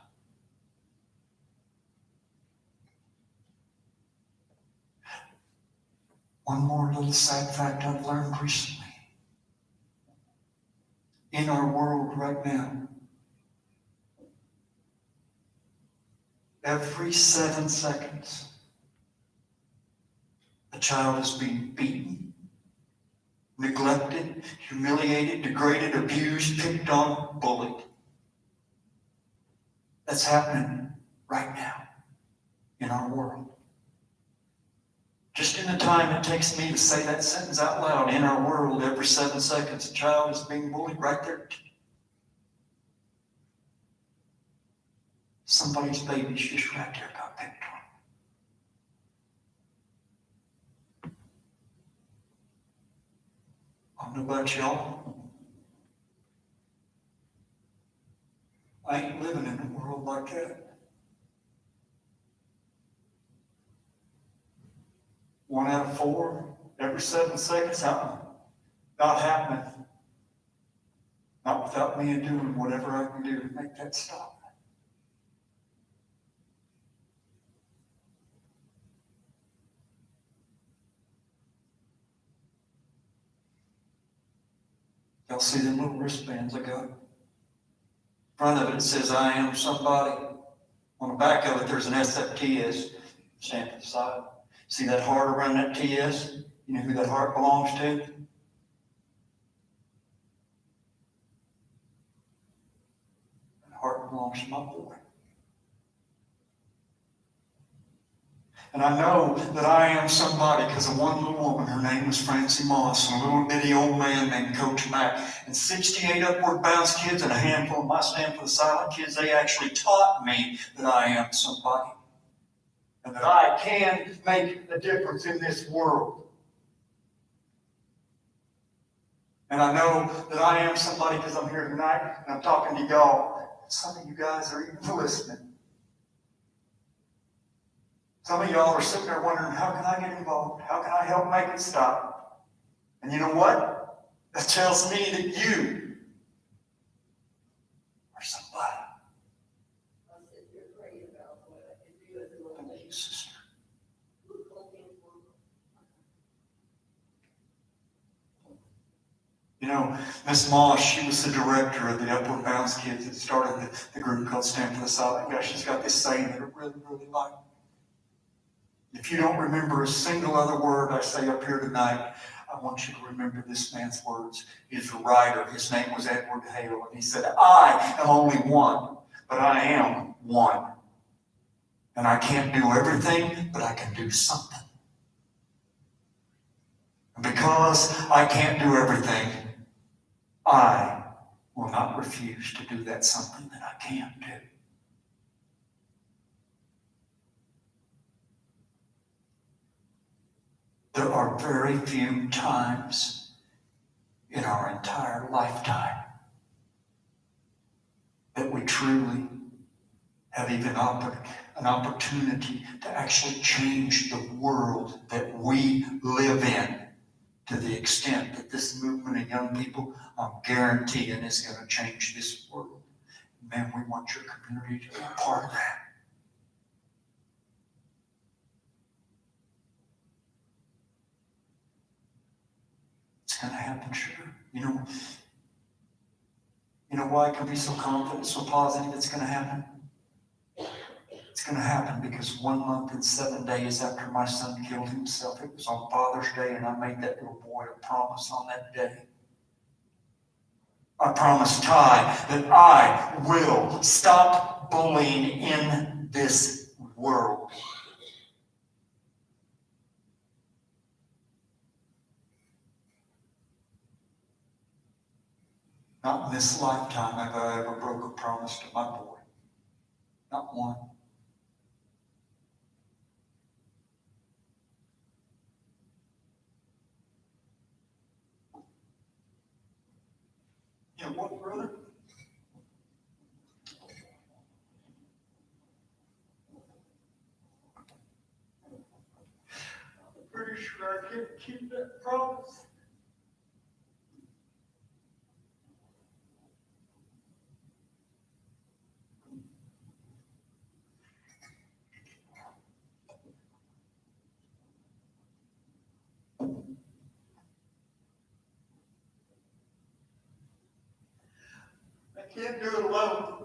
One more little sad fact I've learned recently. In our world right now, every 7 seconds, a child is being beaten, neglected, humiliated, degraded, abused, picked on, bullied. That's happening right now in our world. Just in the time it takes me to say that sentence out loud, in our world, every 7 seconds, a child is being bullied right there. Somebody's baby's just right there got picked on. I don't know about y'all. I ain't living in a world like that. 1 out of 4, every 7 seconds, not happening. Not without me doing whatever I can do to make that stop. Y'all see them little wristbands I got? In front of it, it says, I am somebody. On the back of it, there's an SFTS, stand to the side. See that heart around that TS? You know who that heart belongs to? That heart belongs to my boy. And I know that I am somebody because of one little woman. Her name was Francie Moss, and a little bitty old man named Coach Mack. And 68 Upward Bounds kids and a handful of my Stand for the Silent kids, they actually taught me that I am somebody. And that I can make a difference in this world. And I know that I am somebody because I'm here tonight and I'm talking to y'all. Some of you guys are even listening. Some of y'all are sitting there wondering, how can I get involved? How can I help make it stop? And you know what? That tells me that you are somebody. Thank you, sister. You know, Miss Moss, she was the director of the Upward Bounds kids that started the group called Stand for the Silent. Yeah, she's got this saying that I really, really like. If you don't remember a single other word I say up here tonight, I want you to remember this man's words. He's a writer. His name was Edward Hale. And he said, I am only one, but I am one. And I can't do everything, but I can do something. And because I can't do everything, I will not refuse to do that something that I can do. There are very few times in our entire lifetime that we truly have even an opportunity to actually change the world that we live in to the extent that this movement of young people, I'm guaranteeing, is going to change this world. Man, we want your community to be a part of that. It's going to happen, sugar. You know why I can be so confident, so positive it's going to happen? It's going to happen because 1 month and 7 days after my son killed himself, it was on Father's Day, and I made that little boy a promise on that day. I promised Ty that I will stop bullying in this world. Not in this lifetime have I ever broke a promise to my boy. Not one. You know what, brother? I'm pretty sure I can't keep that promise. I can't do it alone.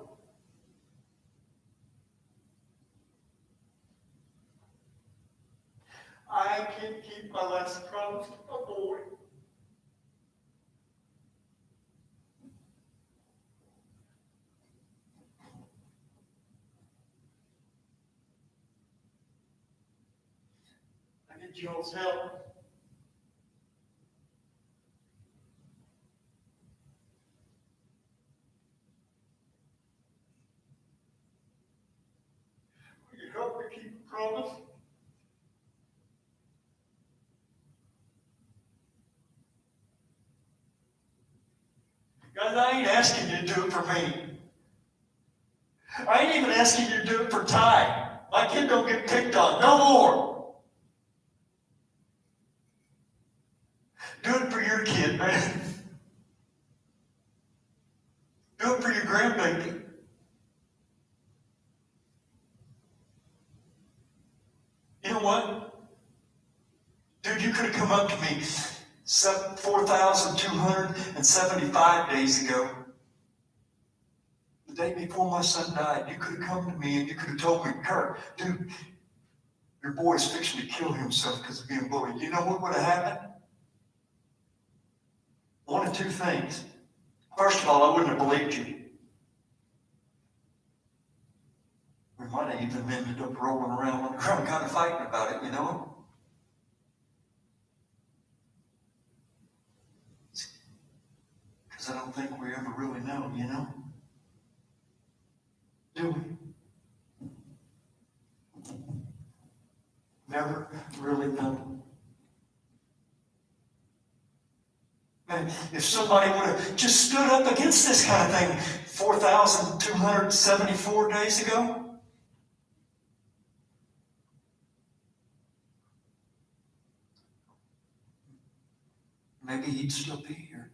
I can't keep my last promise to my boy. I need y'all's help. Will you help me keep a promise? Guys, I ain't asking you to do it for me. I ain't even asking you to do it for Ty. My kid don't get picked on no more. Do it for your kid, man. Do it for your grandbaby. You know what? Dude, you could have come up to me 4,275 days ago. The day before my son died, you could have come to me and you could have told me, Kurt, dude, your boy's fixing to kill himself because of being bullied. You know what would have happened? One of two things. First of all, I wouldn't have believed you. We might have even ended up rolling around on the ground kind of fighting about it, you know? Because I don't think we ever really know, you know? Do we? Never really know. Man, if somebody would have just stood up against this kind of thing 4,274 days ago, maybe he'd still be here.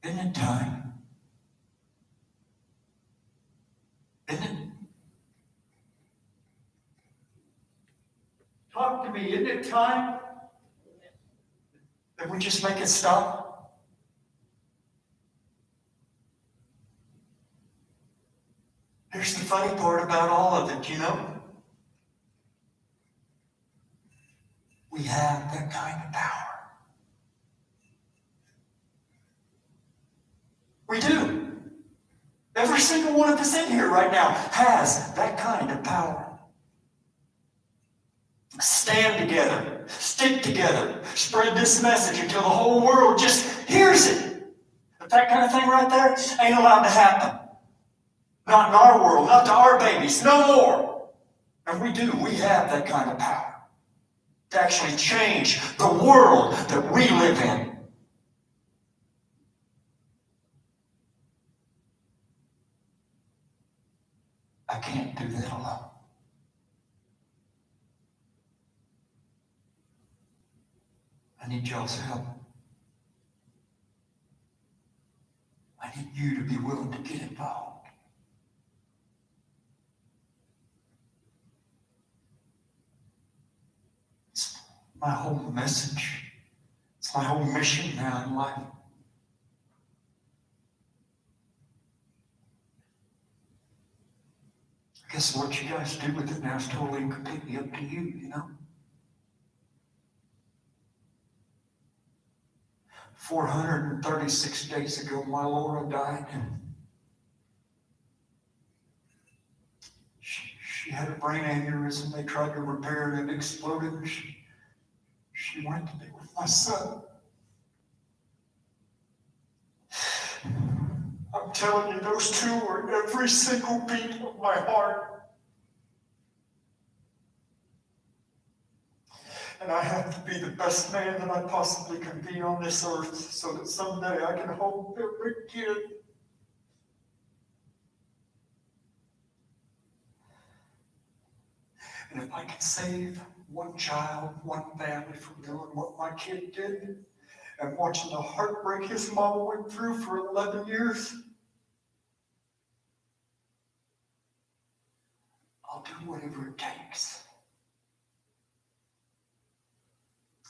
Isn't it time? Isn't it? Talk to me. Isn't it time that we just make it stop? Here's the funny part about all of it, you know? We have that kind of power. We do. Every single one of us in here right now has that kind of power. Stand together, stick together, spread this message until the whole world just hears it. But that kind of thing right there ain't allowed to happen. Not in our world, not to our babies, no more. And we do, we have that kind of power to actually change the world that we live in. I can't do that alone. I need y'all's help. I need you to be willing to get involved. It's my whole message. It's my whole mission now in life. I guess what you guys do with it now is totally and completely up to you, you know? 436 days ago, my Laura died. She had a brain aneurysm. They tried to repair it. It exploded. And she went to be with my son. I'm telling you, those two were every single beat of my heart. And I have to be the best man that I possibly can be on this earth so that someday I can hold every kid. And if I can save one child, one family from doing what my kid did, and watching the heartbreak his mama went through for 11 years, I'll do whatever it takes.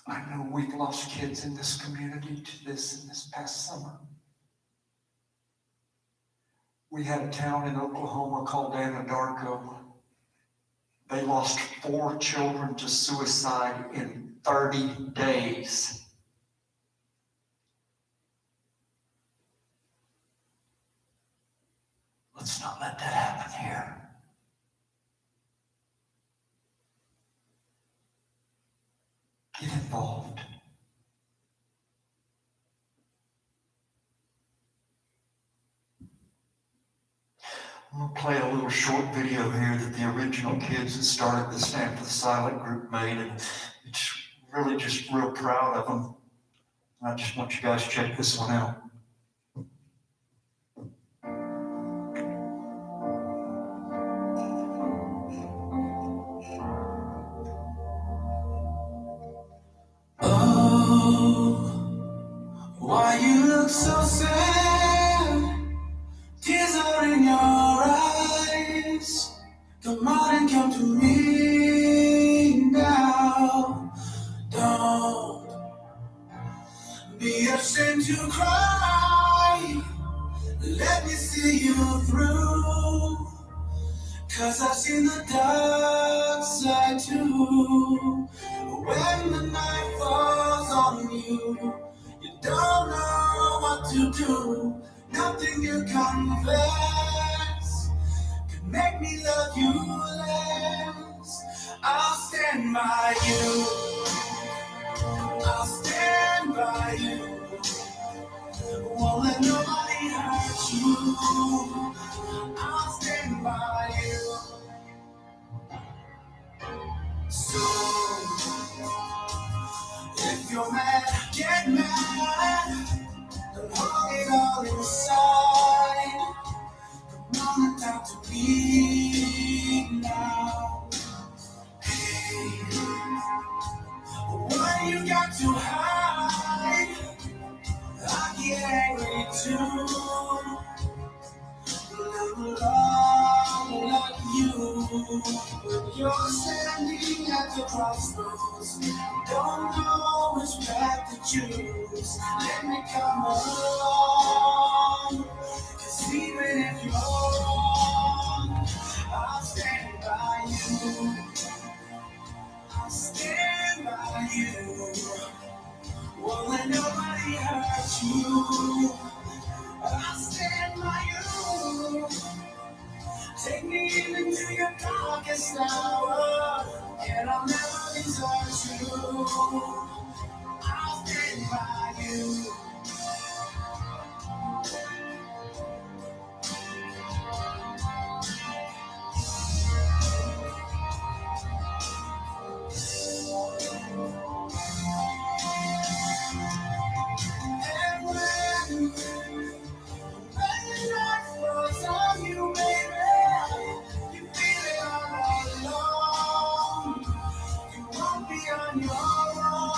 I know we've lost kids in this community to this in this past summer. We had a town in Oklahoma called Anadarko. They lost 4 children to suicide in 30 days. Let's not let that happen here. Get involved. I'm going to play a little short video here that the original kids that started the Stand for the Silent group made, and it's really just real proud of them. I just want you guys to check this one out. Why you look so sad? Tears are in your eyes. Come on and come to me now. Don't be ashamed to cry. Let me see you through. 'Cause I've seen the dark side too. When the night falls on you, you don't know what to do. Nothing you confess could make me love you less. I'll stand by you. I'll stand by you. Won't let nobody hurt you. I'll stand by you. So if you're mad, get mad. Don't hold it all inside. Come on and talk to me now. Hey, what you got to hide? I get angry too. Love like you. When you're standing at the crossroads, don't know which path to choose. Let me come along. 'Cause even if you're wrong, I'll stand by you. I'll stand by you. Won't let nobody hurt you. I'll stand by you. Take me into your darkest hour, and I'll never desert you. I'll stand by you. And when the night falls on you, baby, you feel it all alone. You won't be on your own.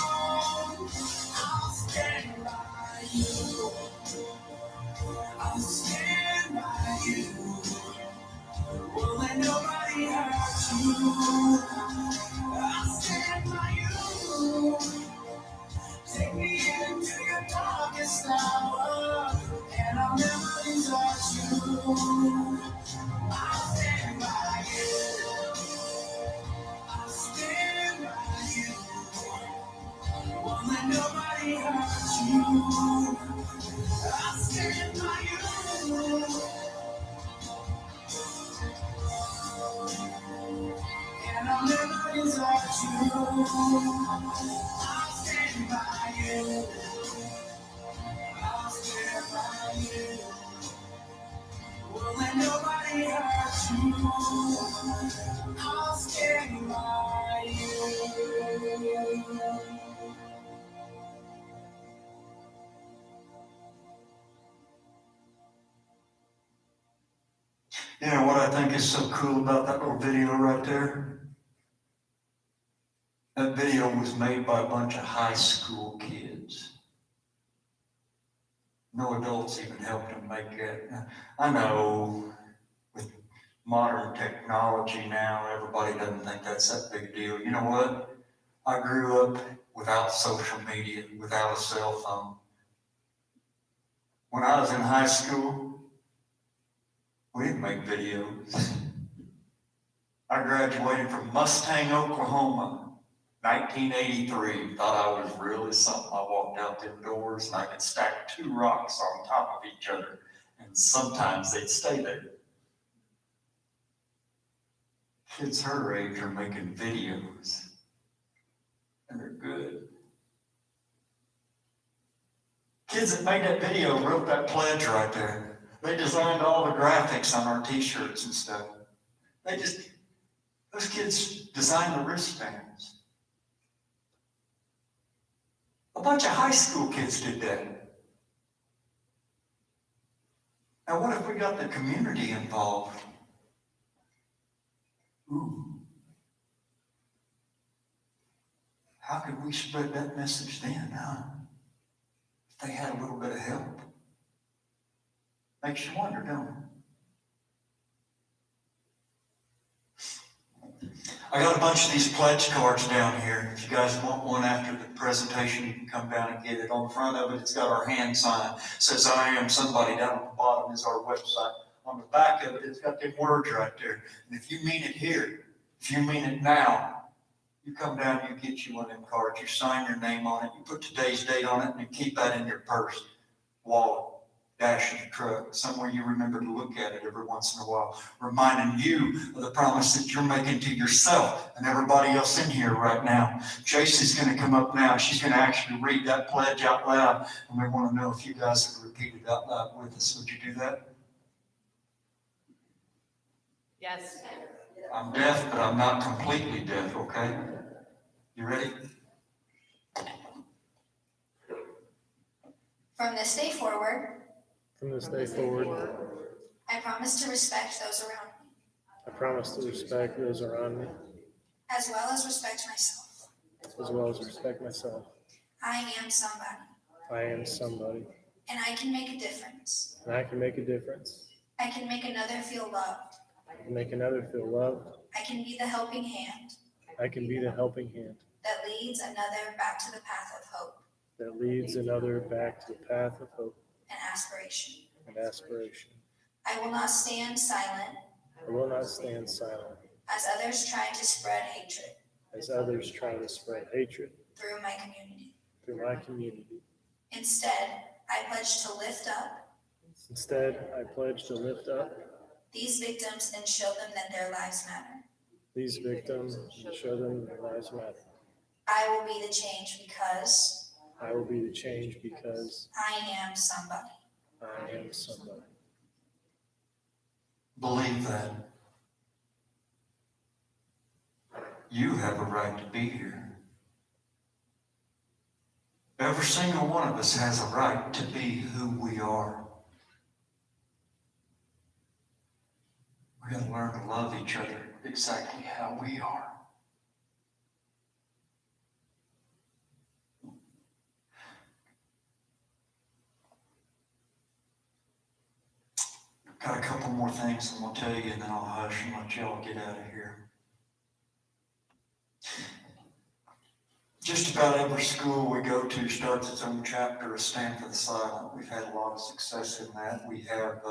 I'll stand by you. Take me into your darkest hour, and I'll never desert you. I'll stand by you. I'll stand by you. Won't let nobody hurt you. I'll stand by you. And I'll never desert you. I'll stand by you. I'll stand by you. Won't let nobody hurt you. I'll stand by you. You know what I think is so cool about that little video right there? That video was made by a bunch of high school kids. No adults even helped them make it. I know with modern technology now, everybody doesn't think that's that big a deal. You know what? I grew up without social media, without a cell phone. When I was in high school, we didn't make videos. I graduated from Mustang, Oklahoma, 1983. Thought I was really something. I walked out the doors and I could stack 2 rocks on top of each other, and sometimes they'd stay there. Kids her age are making videos, and they're good. Kids that made that video wrote that pledge right there. They designed all the graphics on our t-shirts and stuff. Those kids designed the wristbands. A bunch of high school kids did that. Now what if we got the community involved? Ooh. How could we spread that message then, huh? If they had a little bit of help. Makes you wonder, don't it? I got a bunch of these pledge cards down here. If you guys want one after the presentation, you can come down and get it. On the front of it, it's got our hand sign. It says, I am somebody. Down at the bottom is our website. On the back of it, it's got them words right there. And if you mean it here, if you mean it now, you come down, you get you one of them cards. You sign your name on it. You put today's date on it, and you keep that in your purse, wallet, dash in your truck, somewhere you remember to look at it every once in a while, reminding you of the promise that you're making to yourself and everybody else in here right now. Jason's going to come up now. She's going to actually read that pledge out loud, and we want to know if you guys have repeated it out loud with us. Would you do that? Yes. I'm deaf, but I'm not completely deaf, okay? You ready? From this day forward, From this day forward, I promise to respect those around me, I promise to respect those around me, as well as respect myself. as well as respect myself. I am somebody, I am somebody, and I can make a difference. and I can make a difference. I can make another feel loved. I can make another feel loved. I can be the helping hand I can be the helping hand that leads another back to the path of hope that leads another back to the path of hope and aspiration. and aspiration. I will not stand silent I will not stand silent as others try to spread hatred as others try to spread hatred through my community. through my community. Instead, I pledge to lift up Instead, I pledge to lift up these victims and show them that their lives matter. these victims and show them their lives matter. I will be the change because I will be the change because I am somebody. I am somebody. Believe that. You have a right to be here. Every single one of us has a right to be who we are. We got to learn to love each other exactly how we are. Got a couple more things I'm going to tell you, and then I'll hush and let y'all get out of here. Just about every school we go to starts its own chapter of Stand for the Silent. We've had a lot of success in that. We have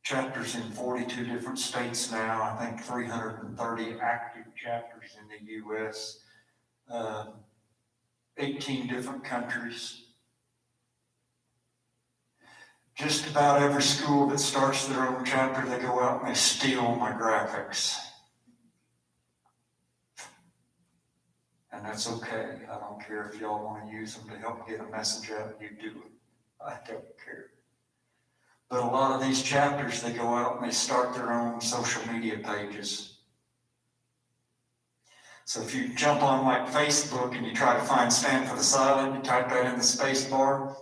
chapters in 42 different states now. I think 330 active chapters in the U.S., 18 different countries. Just about every school that starts their own chapter, they go out and they steal my graphics. And that's okay. I don't care if y'all want to use them to help get a message out, you do it. I don't care. But a lot of these chapters, they go out and they start their own social media pages. So if you jump on like Facebook and you try to find Stand for the Silent, you type that in the space bar,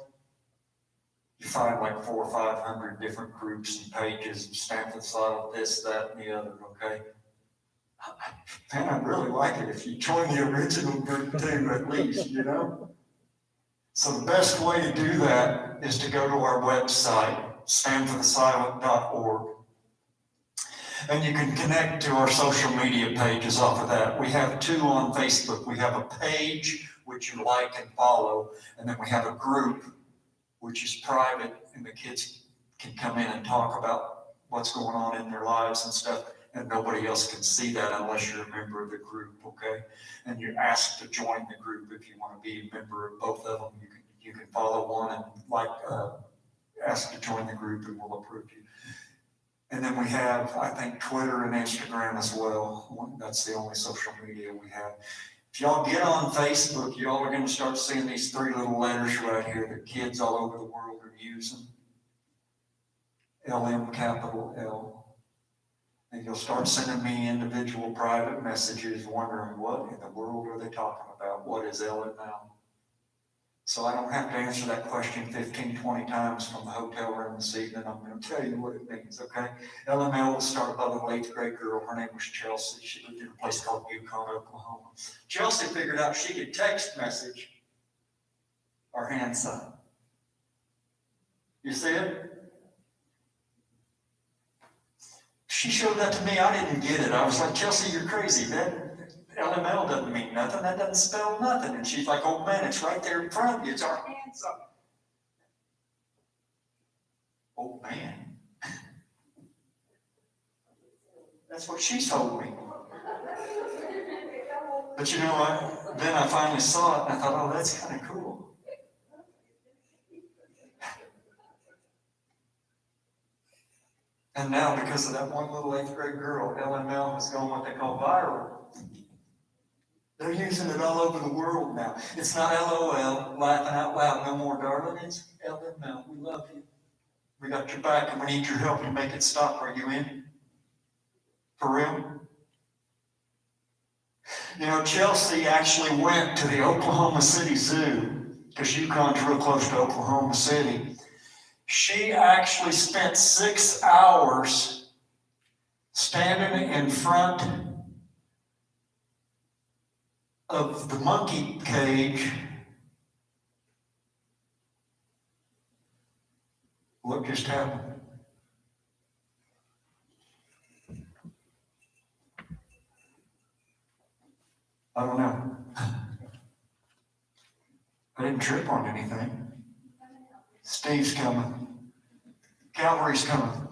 you find like 400 or 500 different groups and pages of Stand for the Silent, this, that, and the other, okay? Man, I'd really like it if you join the original group too, at least, you know? So the best way to do that is to go to our website, standforthesilent.org. And you can connect to our social media pages off of that. We have 2 on Facebook. We have a page, which you like and follow, and then we have a group, which is private, and the kids can come in and talk about what's going on in their lives and stuff. And nobody else can see that unless you're a member of the group, okay? And you're asked to join the group if you want to be a member of both of them. You can follow one and ask to join the group, and we'll approve you. And then we have, I think, Twitter and Instagram as well. That's the only social media we have. If y'all get on Facebook, y'all are going to start seeing these 3 little letters right here that kids all over the world are using. LM, capital L. And you'll start sending me individual private messages wondering what in the world are they talking about? What is LML? So I don't have to answer that question 15, 20 times from the hotel room this evening. I'm going to tell you what it means, okay? LML was started by a little 8th grade girl. Her name was Chelsea. She lived in a place called Yukon, Oklahoma. Chelsea figured out she could text message our hand sign. You see it? She showed that to me. I didn't get it. I was like, Chelsea, you're crazy. That LML doesn't mean nothing. That doesn't spell nothing. And she's like, oh man, it's right there in front of you. It's our hand sign. Oh man. That's what she told me. But you know what? Then I finally saw it and I thought, oh, that's kind of cool. And now, because of that one little 8th grade girl, LML has gone what they call viral. They're using it all over the world now. It's not LOL, laughing out loud, no more, darling. It's LML, we love you. We got your back and we need your help to make it stop. Are you in? For real? You know, Chelsea actually went to the Oklahoma City Zoo, because Yukon's real close to Oklahoma City. She actually spent 6 hours standing in front of the monkey cage. What just happened? I don't know. I didn't trip on anything. Steve's coming. Calvary's coming.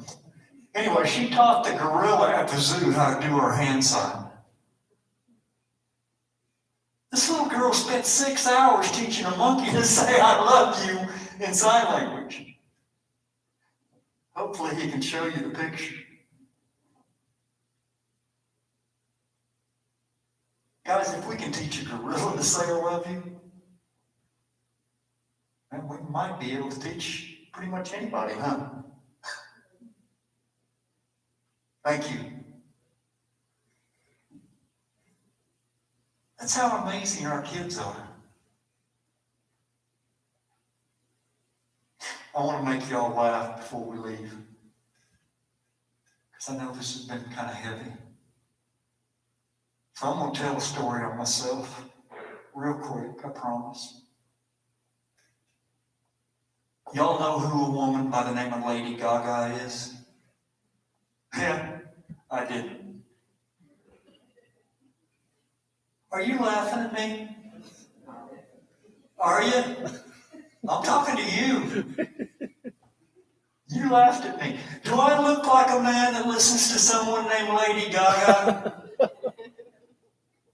Anyway, she taught the gorilla at the zoo how to do her hand sign. This little girl spent 6 hours teaching a monkey to say, I love you in sign language. Hopefully he can show you the picture. Guys, if we can teach a gorilla to say I love you, then we might be able to teach pretty much anybody, huh? Thank you. That's how amazing our kids are. I want to make y'all laugh before we leave, because I know this has been kind of heavy. So I'm going to tell a story on myself real quick, I promise. Y'all know who a woman by the name of Lady Gaga is? Yeah, I didn't. Are you laughing at me? Are you? I'm talking to you. You laughed at me. Do I look like a man that listens to someone named Lady Gaga?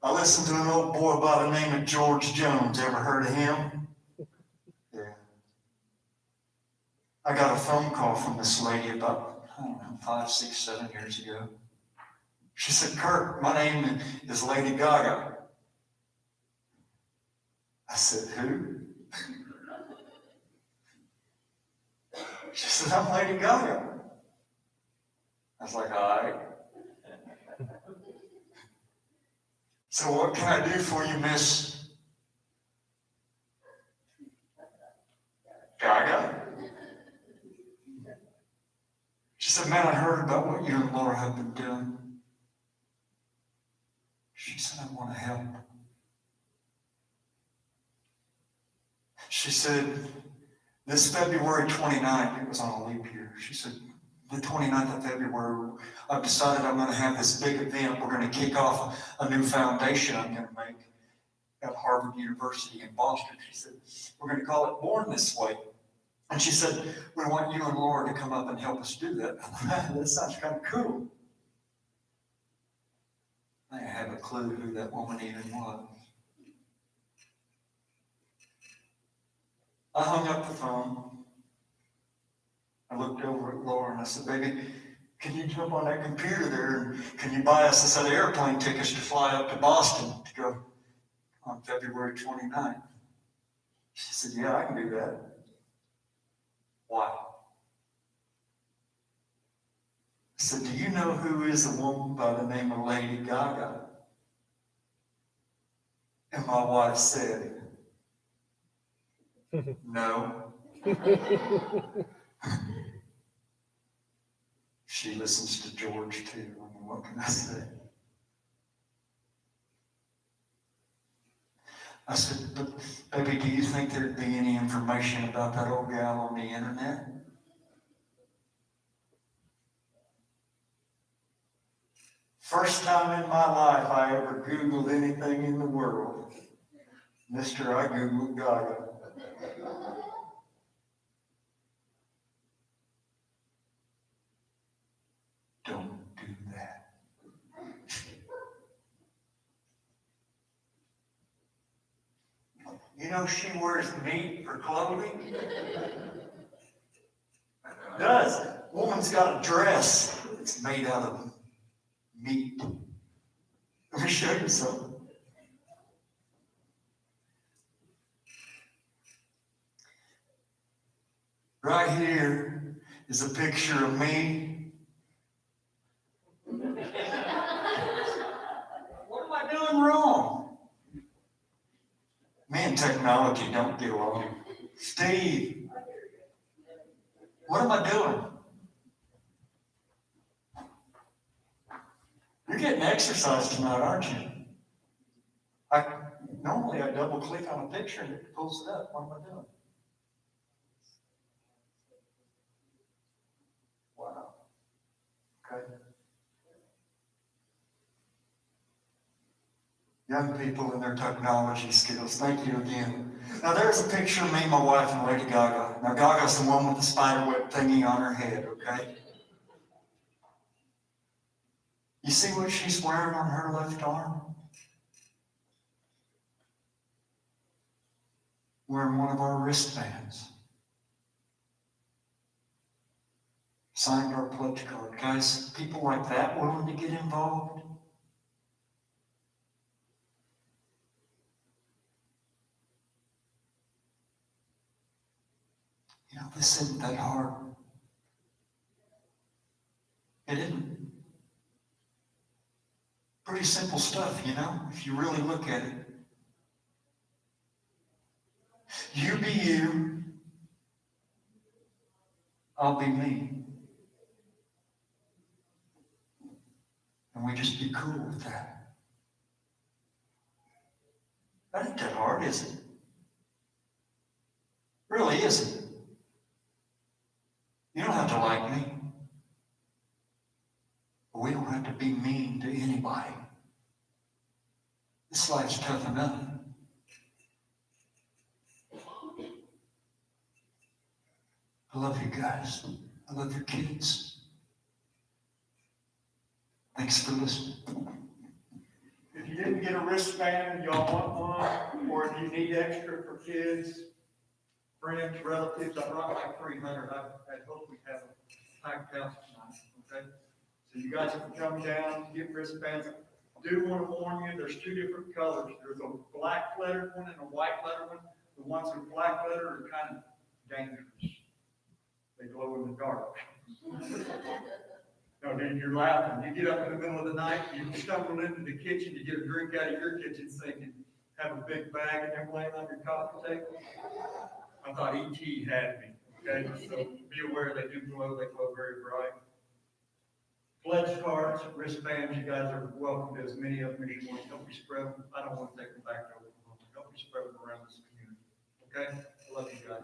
I listen to an old boy by the name of George Jones. Ever heard of him? Yeah. I got a phone call from this lady about, I don't know, 5, 6, 7 years ago. She said, Kurt, my name is Lady Gaga. I said, who? She said, I'm Lady Gaga. I was like, all right. So what can I do for you, Miss Gaga? She said, man, I heard about what you and Laura have been doing. She said, I want to help. She said, this February 29th, it was on a leap year. She said, the 29th of February, I've decided I'm going to have this big event. We're going to kick off a new foundation I'm going to make at Harvard University in Boston. She said, we're going to call it Born This Way. And she said, we want you and Laura to come up and help us do that. That sounds kind of cool. I didn't have a clue who that woman even was. I hung up the phone. I looked over at Laura and I said, baby, can you jump on that computer there and can you buy us a set of airplane tickets to fly up to Boston to go on February 29th? She said, yeah, I can do that. Why? I said, do you know who is a woman by the name of Lady Gaga? And my wife said, no. She listens to George too. I mean, what can I say? I said, but baby, do you think there'd be any information about that old gal on the internet? First time in my life I ever Googled anything in the world. Mister, I Googled Gaga. Don't do that. You know she wears meat for clothing? Does. Woman's got a dress that's made out of meat. Let me show you something. Right here is a picture of me. What am I doing wrong? Me and technology don't get along. Steve, what am I doing? You're getting exercise tonight, aren't you? Normally I double click on a picture and it pulls it up. What am I doing? Wow. Okay. Young people and their technology skills. Thank you again. Now there's a picture of me, my wife, and Lady Gaga. Now Gaga's the one with the spider web thingy on her head, okay? You see what she's wearing on her left arm? Wearing one of our wristbands. Signed our pledge card. Guys, people like that willing to get involved? You know, this isn't that hard. It isn't. Pretty simple stuff, you know, if you really look at it. You be you, I'll be me. And we just be cool with that. That ain't that hard, is it? Really isn't. You don't have to like me. But we don't have to be mean to anybody. This life's tough enough. I love you guys. I love your kids. Thanks for listening. If you didn't get a wristband, y'all want one, or if you need extra for kids, friends, relatives, I brought like 300. I hope we have a packed house tonight, okay? So you guys can come down, get wristbands. I do want to warn you, there's two different colors. There's a black lettered one and a white lettered one. The ones with black letter are kind of dangerous. They glow in the dark. No, dude, you're laughing. You get up in the middle of the night, you stumble into the kitchen to get a drink out of your kitchen sink and have a big bag and they're laying on your coffee table. I thought E.T. had me, okay? So be aware they do glow, they glow very bright. Pledge cards, wristbands, you guys are welcome to as many of them as you want. Help me spread them. I don't want to take them back to Oklahoma. Help me spread them around this community, okay? I love you guys.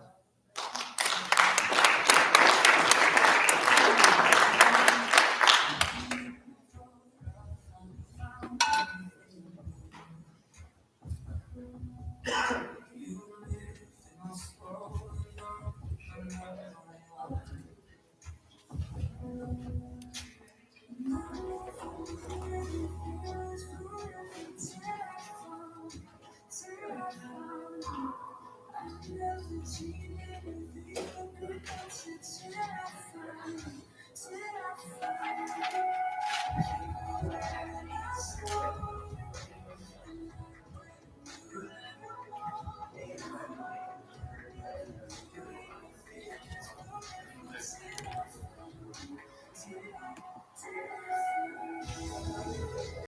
Did I find